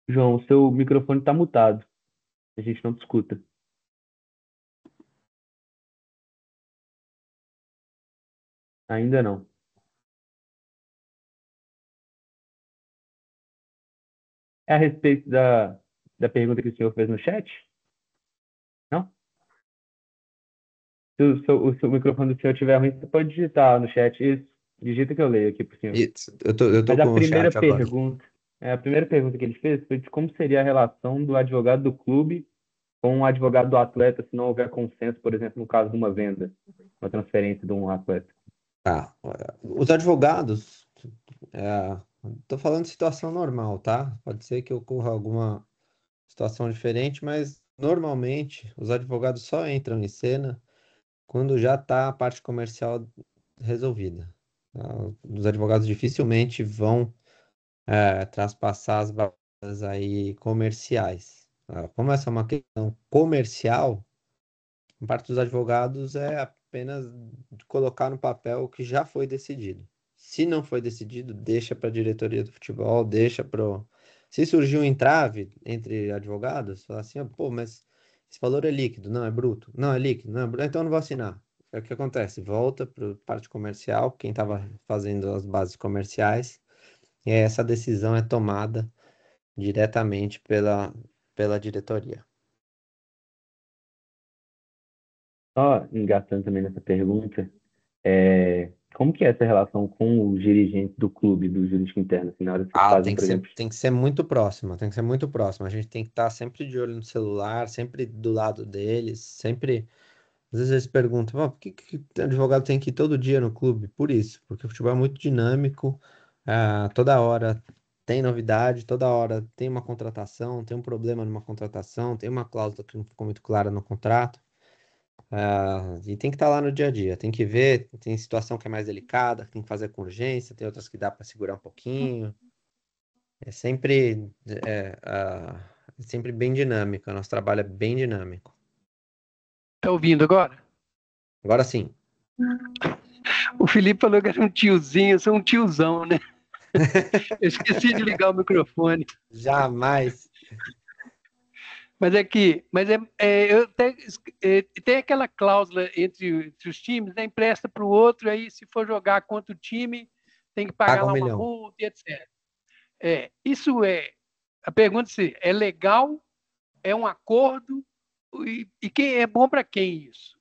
João, o seu microfone está mutado. A gente não te escuta. Ainda não. É a respeito da pergunta que o senhor fez no chat? Não? Se o microfone do senhor estiver ruim, você pode digitar no chat isso. Digita que eu leio aqui para o senhor. Isso, eu tô Mas a com o primeira chat agora. pergunta, a primeira pergunta que ele fez foi de como seria a relação do advogado do clube com o advogado do atleta se não houver consenso, por exemplo, no caso de uma venda, uma transferência de um atleta. Tá. Os advogados, tô falando de situação normal, tá? Pode ser que ocorra alguma situação diferente, mas normalmente os advogados só entram em cena quando já está a parte comercial resolvida. Tá? Os advogados dificilmente vão traspassar as barreiras aí comerciais. Tá? Como essa é uma questão comercial, a parte dos advogados é apenas colocar no papel o que já foi decidido. Se não foi decidido, deixa para a diretoria do futebol, deixa para. Se surgiu um entrave entre advogados, fala assim, pô, mas esse valor é líquido, não é bruto. Não é líquido, não é bruto, então eu não vou assinar. É o que acontece, volta para a parte comercial, quem estava fazendo as bases comerciais, e aí essa decisão é tomada diretamente pela diretoria. Só engatando também nessa pergunta, como que é essa relação com os dirigentes do clube, do jurídico interno, assim, na hora que vocês Ah, fazem, por exemplo, tem que ser muito próximo, tem que ser muito próximo. A gente tem que estar sempre de olho no celular, sempre do lado deles, sempre. Às vezes eles perguntam, por que o advogado tem que ir todo dia no clube? Por isso, porque o futebol é muito dinâmico, toda hora tem novidade, toda hora tem uma contratação, tem um problema numa contratação, tem uma cláusula que não ficou muito clara no contrato. E tem que estar lá no dia a dia, tem que ver, tem situação que é mais delicada, tem que fazer com urgência, tem outras que dá para segurar um pouquinho. É sempre, é sempre bem dinâmico. O nosso trabalho é bem dinâmico. Tá ouvindo agora? Agora sim, O Felipe falou que era um tiozinho, eu sou um tiozão, né? Eu esqueci de ligar o microfone. jamais. Eu até, tem aquela cláusula entre os times, né? Empresta para o outro, aí se for jogar contra o time, tem que pagar Paga um lá uma milhão. multa, etc. Isso a pergunta é legal? É um acordo? E quem é bom para quem isso?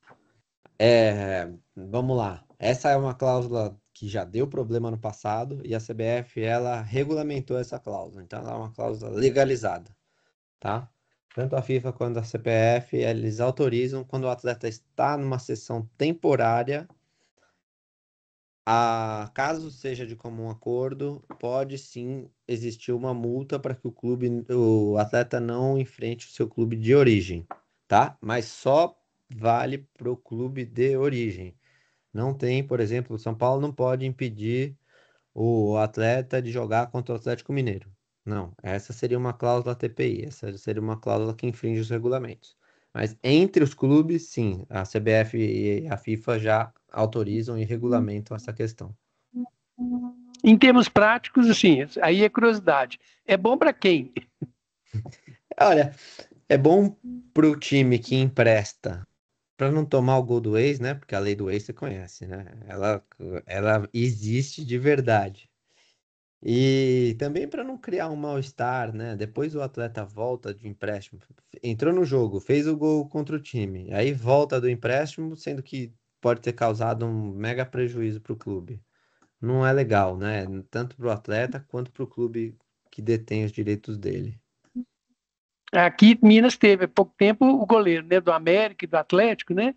Vamos lá. Essa é uma cláusula que já deu problema no passado e a CBF ela regulamentou essa cláusula. Então ela é uma cláusula legalizada, tá? tanto a FIFA quanto a CPF, eles autorizam quando o atleta está numa sessão temporária, caso seja de comum acordo, pode sim existir uma multa para que o atleta não enfrente o seu clube de origem, tá? Mas só vale para o clube de origem. Não tem, por exemplo, o São Paulo não pode impedir o atleta de jogar contra o Atlético Mineiro. Não, essa seria uma cláusula TPI, essa seria uma cláusula que infringe os regulamentos. Mas entre os clubes, sim, a CBF e a FIFA já autorizam e regulamentam essa questão. Em termos práticos, assim, aí é curiosidade. É bom para quem? Olha, é bom pro time que empresta para não tomar o gol do ex, né? Porque a lei do ex você conhece, né? Ela existe de verdade. E também para não criar um mal-estar, né? Depois o atleta volta de empréstimo, entrou no jogo, fez o gol contra o time, aí volta do empréstimo, sendo que pode ter causado um mega prejuízo para o clube. Não é legal, né? Tanto para o atleta quanto para o clube que detém os direitos dele. Aqui em Minas teve há pouco tempo o goleiro, né, do América e do Atlético, né?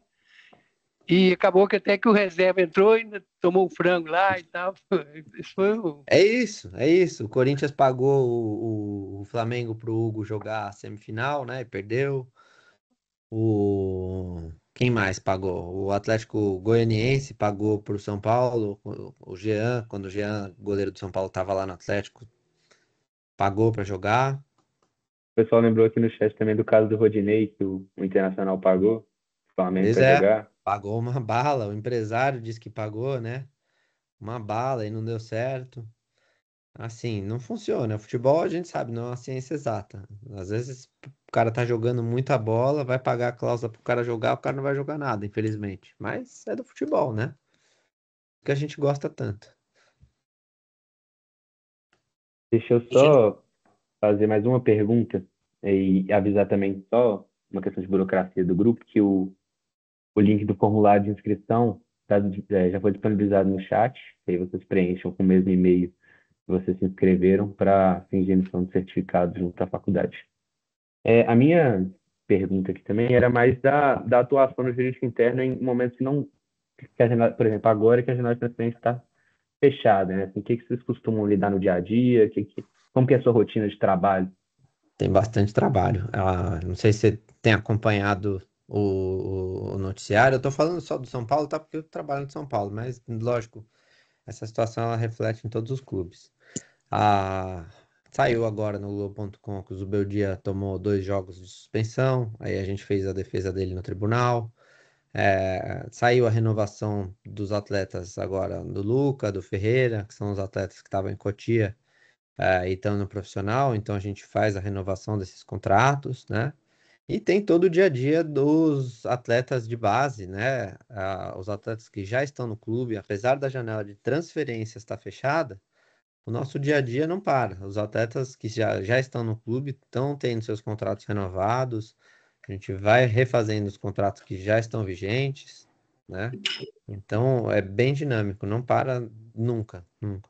E acabou que até que o reserva entrou e ainda tomou o frango lá e tal. Isso foi o... É isso, é isso. O Corinthians pagou o Flamengo pro Hugo jogar a semifinal, né? E perdeu. Quem mais pagou? O Atlético Goianiense pagou pro São Paulo. O Jean, quando o Jean, goleiro do São Paulo, estava lá no Atlético, pagou para jogar. O pessoal lembrou aqui no chat também do caso do Rodinei, que o Internacional pagou o Flamengo Pois para é, jogar. pagou uma bala. O empresário disse que pagou, né? Uma bala e não deu certo. Assim, não funciona. O futebol a gente sabe, não é uma ciência exata. Às vezes o cara tá jogando muita bola, vai pagar a cláusula pro cara jogar, o cara não vai jogar nada, infelizmente. Mas é do futebol, né? Que a gente gosta tanto. Deixa eu só fazer mais uma pergunta e avisar também só uma questão de burocracia do grupo, que o link do formulário de inscrição já foi disponibilizado no chat, e aí vocês preencham com o mesmo e-mail que vocês se inscreveram para fins de emissão de certificado junto à faculdade. A minha pergunta aqui também era mais da atuação no jurídico interno em momentos que não, que a janela, por exemplo, agora que a janela de transferência está fechada, né? Assim, o que vocês costumam lidar no dia a dia? Como que é a sua rotina de trabalho? Tem bastante trabalho. Não sei se você tem acompanhado o noticiário. Eu tô falando só do São Paulo, tá? Porque eu trabalho no São Paulo, mas lógico, essa situação ela reflete em todos os clubes. Ah, saiu agora no Globo.com que o Zubeldia tomou 2 jogos de suspensão, aí a gente fez a defesa dele no tribunal. Saiu a renovação dos atletas agora, do Luca, do Ferreira, que são os atletas que estavam em Cotia, e estão no profissional, então a gente faz a renovação desses contratos, né? E tem todo o dia a dia dos atletas de base, né? Os atletas que já estão no clube, apesar da janela de transferência estar fechada, o nosso dia a dia não para. Os atletas que já estão no clube estão tendo seus contratos renovados. A gente vai refazendo os contratos que já estão vigentes, né? Então é bem dinâmico, não para nunca, nunca.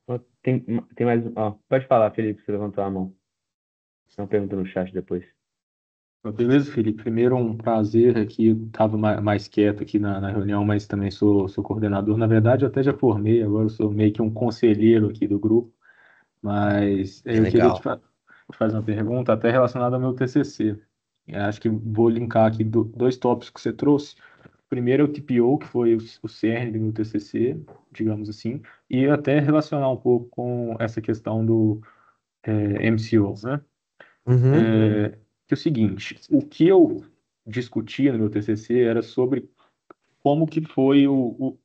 Ó, tem mais. Ó, pode falar, Felipe, você levantou a mão. Tem uma pergunta no chat depois. Beleza, Felipe? Primeiro, um prazer aqui. Estava mais quieto aqui na reunião, mas também sou coordenador. Na verdade, eu até já formei, agora eu sou meio que um conselheiro aqui do grupo. Mas Bem eu queria legal. te fazer uma pergunta até relacionada ao meu TCC. Eu acho que vou linkar aqui dois tópicos que você trouxe. O primeiro é o TPO, que foi o cerne do meu TCC, digamos assim, e até relacionar um pouco com essa questão do MCO, né? Uhum. Que é o seguinte, o que eu discutia no meu TCC era sobre como que foi o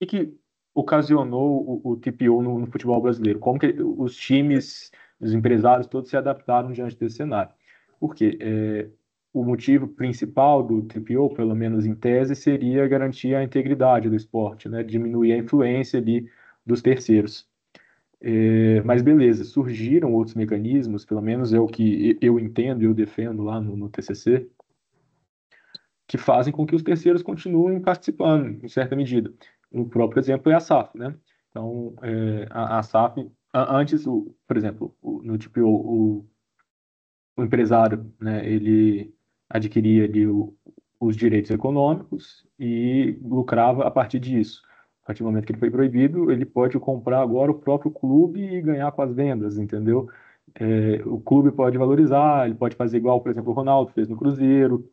que ocasionou o TPO no futebol brasileiro, como que os times, os empresários todos se adaptaram diante desse cenário. Porque o motivo principal do TPO, pelo menos em tese, seria garantir a integridade do esporte, né? Diminuir a influência ali dos terceiros. Mas beleza, surgiram outros mecanismos, pelo menos é o que eu entendo e eu defendo lá no TCC, que fazem com que os terceiros continuem participando, em certa medida. O próprio exemplo é a SAF, né? Então, a SAF, antes, por exemplo, no TPO, o empresário, né, ele adquiria ali os direitos econômicos e lucrava a partir disso. A partir do momento que ele foi proibido, ele pode comprar agora o próprio clube e ganhar com as vendas, entendeu? O clube pode valorizar, ele pode fazer igual, por exemplo, o Ronaldo fez no Cruzeiro,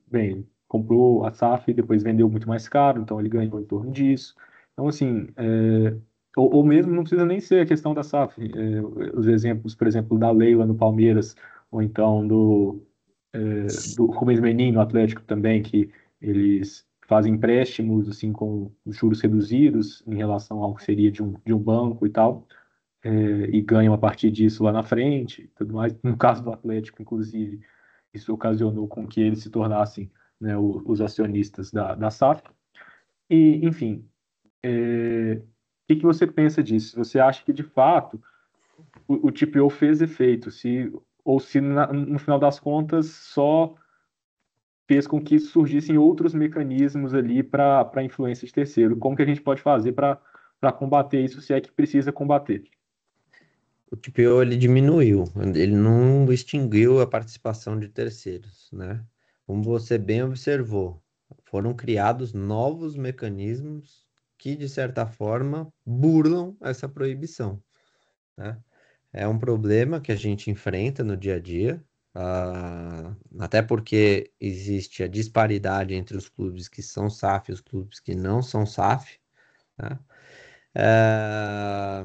bem, comprou a SAF e depois vendeu muito mais caro, então ele ganhou em torno disso. Então, assim, ou mesmo não precisa nem ser a questão da SAF. Os exemplos, por exemplo, da Leila no Palmeiras, ou então do Rubens Menin no Atlético também, que eles fazem empréstimos assim com os juros reduzidos em relação ao que seria de um banco e tal, e ganham a partir disso lá na frente, e tudo mais. No caso do Atlético, inclusive, isso ocasionou com que eles se tornassem, né, os acionistas da SAF. E, enfim, o que que você pensa disso? Você acha que, de fato, o TPO fez efeito, ou se no final das contas só fez com que surgissem outros mecanismos ali para influência de terceiro? Como que a gente pode fazer para combater isso, se é que precisa combater? O TPO ele diminuiu, ele não extinguiu a participação de terceiros, né? Como você bem observou, foram criados novos mecanismos que, de certa forma, burlam essa proibição, né? É um problema que a gente enfrenta no dia a dia, até porque existe a disparidade entre os clubes que são SAF e os clubes que não são SAF, né? É,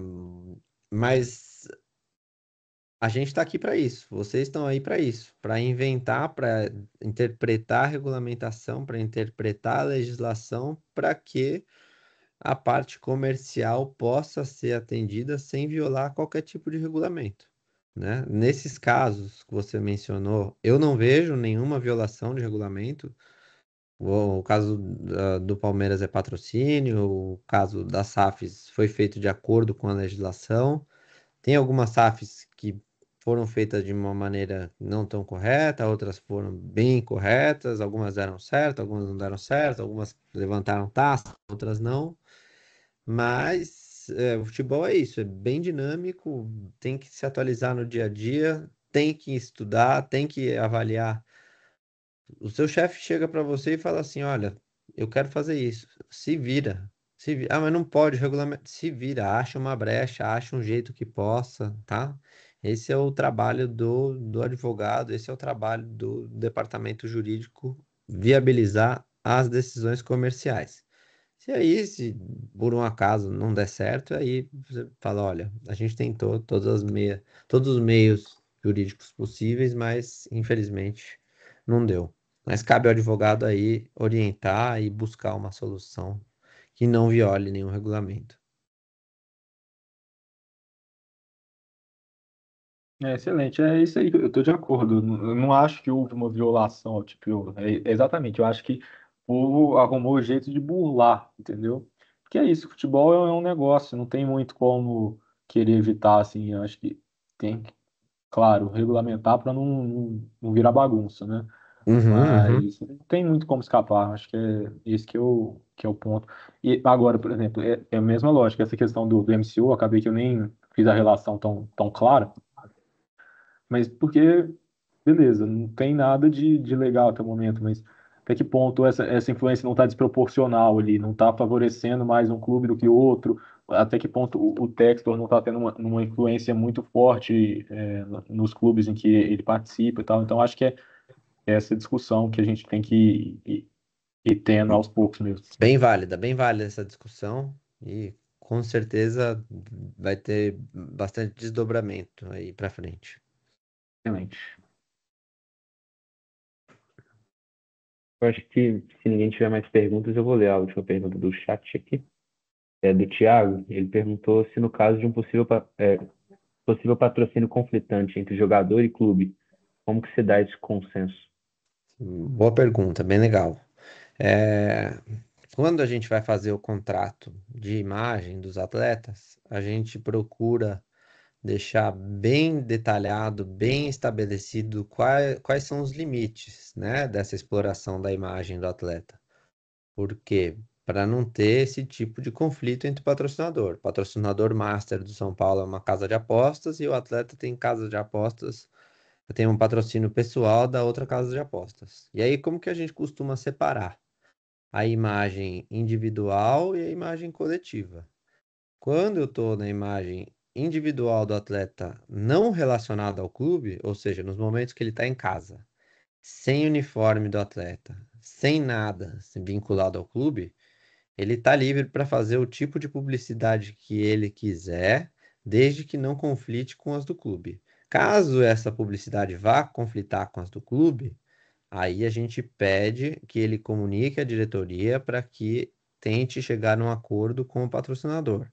mas a gente está aqui para isso, vocês estão aí para isso, para inventar, para interpretar a regulamentação, para interpretar a legislação, para que a parte comercial possa ser atendida sem violar qualquer tipo de regulamento, né? Nesses casos que você mencionou, eu não vejo nenhuma violação de regulamento. O caso do Palmeiras é patrocínio, o caso das SAFs foi feito de acordo com a legislação. Tem algumas SAFs que foram feitas de uma maneira não tão correta, outras foram bem corretas, algumas deram certo, algumas não deram certo, algumas levantaram taça, outras não. Mas o futebol é isso, é bem dinâmico, tem que se atualizar no dia a dia, tem que estudar, tem que avaliar. O seu chefe chega para você e fala assim: olha, eu quero fazer isso, se vira. Se vira. Ah, mas não pode, regulamento. Se vira, acha uma brecha, acha um jeito que possa, tá? Esse é o trabalho do advogado, esse é o trabalho do departamento jurídico, viabilizar as decisões comerciais. Se aí, se por um acaso não der certo, aí você fala, olha, a gente tentou todos os meios jurídicos possíveis, mas infelizmente não deu. Mas cabe ao advogado aí orientar e buscar uma solução que não viole nenhum regulamento. Excelente, é isso aí, eu estou de acordo. Eu não acho que houve uma violação ao TPO. Exatamente, eu acho que o povo arrumou o jeito de burlar, entendeu? Porque é isso, futebol é um negócio, não tem muito como querer evitar, assim, eu acho que tem que, claro, regulamentar para não virar bagunça, né? Uhum. Mas não tem muito como escapar, acho que é esse que é o ponto. E agora, por exemplo, é a mesma lógica, essa questão do MCU, acabei que eu nem fiz a relação tão clara, mas porque, beleza, não tem nada de legal até o momento, mas até que ponto essa influência não está desproporcional ali, não está favorecendo mais um clube do que outro, até que ponto o Textor não está tendo uma influência muito forte nos clubes em que ele participa e tal. Então, acho que é essa discussão que a gente tem que ir tendo aos poucos mesmo. Bem válida essa discussão e com certeza vai ter bastante desdobramento aí para frente. Excelente. Eu acho que se ninguém tiver mais perguntas, eu vou ler a última pergunta do chat aqui. É do Thiago. Ele perguntou se no caso de um possível patrocínio conflitante entre jogador e clube, como que se dá esse consenso? Boa pergunta, bem legal. É, Quando a gente vai fazer o contrato de imagem dos atletas, a gente procura deixar bem detalhado, bem estabelecido quais são os limites, né, dessa exploração da imagem do atleta. Por quê? para não ter esse tipo de conflito entre o patrocinador. O patrocinador master do São Paulo é uma casa de apostas e o atleta tem casa de apostas, tem um patrocínio pessoal da outra casa de apostas. E aí, como que a gente costuma separar a imagem individual e a imagem coletiva? Quando eu estou na imagem individual do atleta não relacionado ao clube, ou seja, nos momentos que ele está em casa, sem uniforme do atleta, sem nada vinculado ao clube, ele está livre para fazer o tipo de publicidade que ele quiser, desde que não conflite com as do clube. Caso essa publicidade vá conflitar com as do clube, aí a gente pede que ele comunique à diretoria para que tente chegar num acordo com o patrocinador.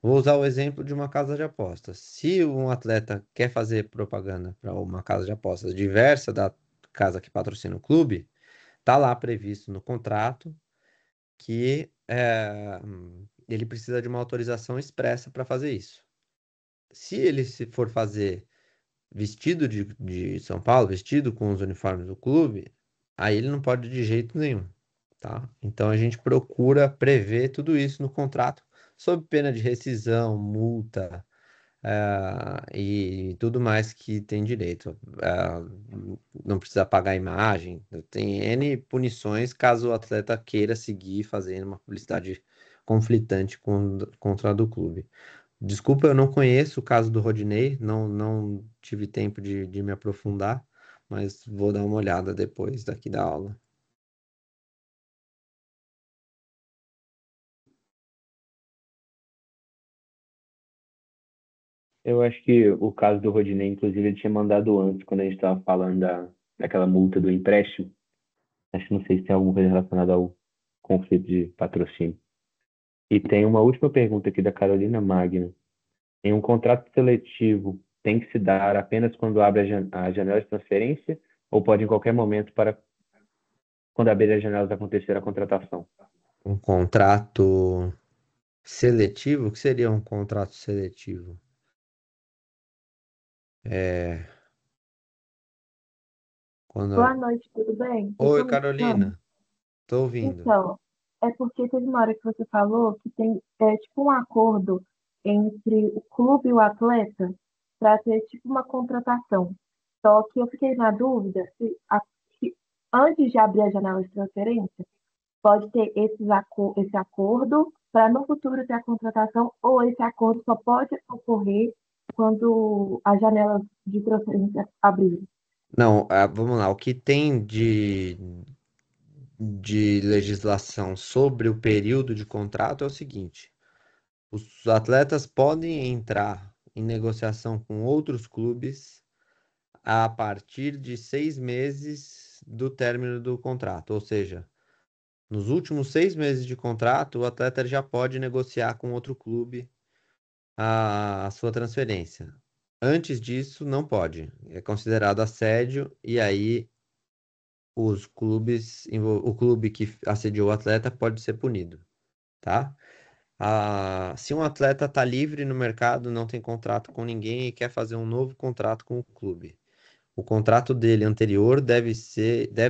Vou usar o exemplo de uma casa de apostas. Se um atleta quer fazer propaganda para uma casa de apostas diversa da casa que patrocina o clube, está lá previsto no contrato que ele precisa de uma autorização expressa para fazer isso. Se ele se for fazer vestido de São Paulo, vestido com os uniformes do clube, aí ele não pode de jeito nenhum, tá? Então a gente procura prever tudo isso no contrato, sob pena de rescisão, multa, e tudo mais que tem direito. Não precisa pagar a imagem, tem N punições caso o atleta queira seguir fazendo uma publicidade conflitante contra a do clube. Desculpa, eu não conheço o caso do Rodinei, não tive tempo de me aprofundar, mas vou dar uma olhada depois daqui da aula. Eu acho que o caso do Rodinei, inclusive, ele tinha mandado antes, quando a gente estava falando daquela multa do empréstimo. Acho que não sei se tem alguma coisa relacionada ao conflito de patrocínio. E tem uma última pergunta aqui da Carolina Magno. Em um contrato seletivo, tem que se dar apenas quando abre a janela de transferência ou pode em qualquer momento para quando abrir as janelas acontecer a contratação? Um contrato seletivo? O que seria um contrato seletivo? Boa Quando... noite, tudo bem? Vocês Oi, estão me escutando? Carolina, tô ouvindo. Então, é porque teve uma hora que você falou que tem tipo um acordo entre o clube e o atleta para ter tipo uma contratação. Só que eu fiquei na dúvida se antes de abrir a janela de transferência, pode ter esse acordo para no futuro ter a contratação, ou esse acordo só pode ocorrer quando a janela de transferência abrir. Não, vamos lá. O que tem de legislação sobre o período de contrato é o seguinte: os atletas podem entrar em negociação com outros clubes a partir de 6 meses do término do contrato. Ou seja, nos últimos 6 meses de contrato, o atleta já pode negociar com outro clube a sua transferência. Antes disso, não pode. É considerado assédio e aí o clube que assediou o atleta pode ser punido, tá? Se um atleta está livre no mercado, não tem contrato com ninguém e quer fazer um novo contrato com o clube, o contrato dele anterior deve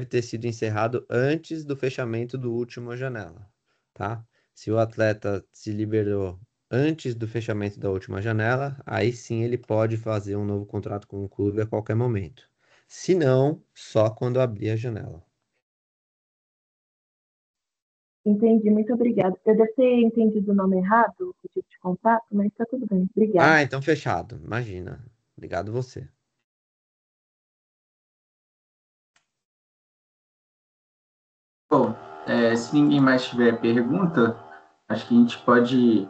ter sido encerrado antes do fechamento do última janela, tá? Se o atleta se liberou antes do fechamento da última janela, aí sim ele pode fazer um novo contrato com o clube a qualquer momento. Se não, só quando abrir a janela. Entendi, muito obrigada. Eu devo ter entendido o nome errado, o tipo de contrato, mas está tudo bem. Obrigada. Então fechado. Imagina. Obrigado você. Bom, se ninguém mais tiver pergunta, acho que a gente pode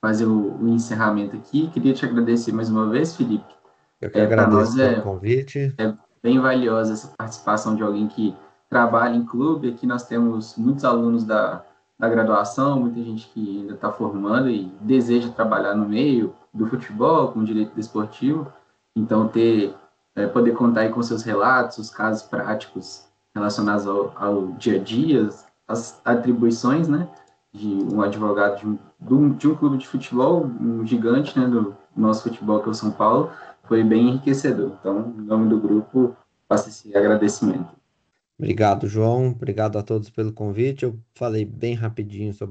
fazer o encerramento aqui. Queria te agradecer mais uma vez, Felipe. Eu que Para agradeço nós pelo convite. é bem valiosa essa participação de alguém que trabalha em clube. Aqui nós temos muitos alunos da graduação, muita gente que ainda está formando e deseja trabalhar no meio do futebol, com direito desportivo. Então, poder contar aí com seus relatos, os casos práticos relacionados ao dia a dia, as atribuições, né, de um advogado de um clube de futebol, um gigante, né, do nosso futebol, que é o São Paulo, foi bem enriquecedor. Então, em nome do grupo, faço esse agradecimento. Obrigado, João. Obrigado a todos pelo convite. Eu falei bem rapidinho sobre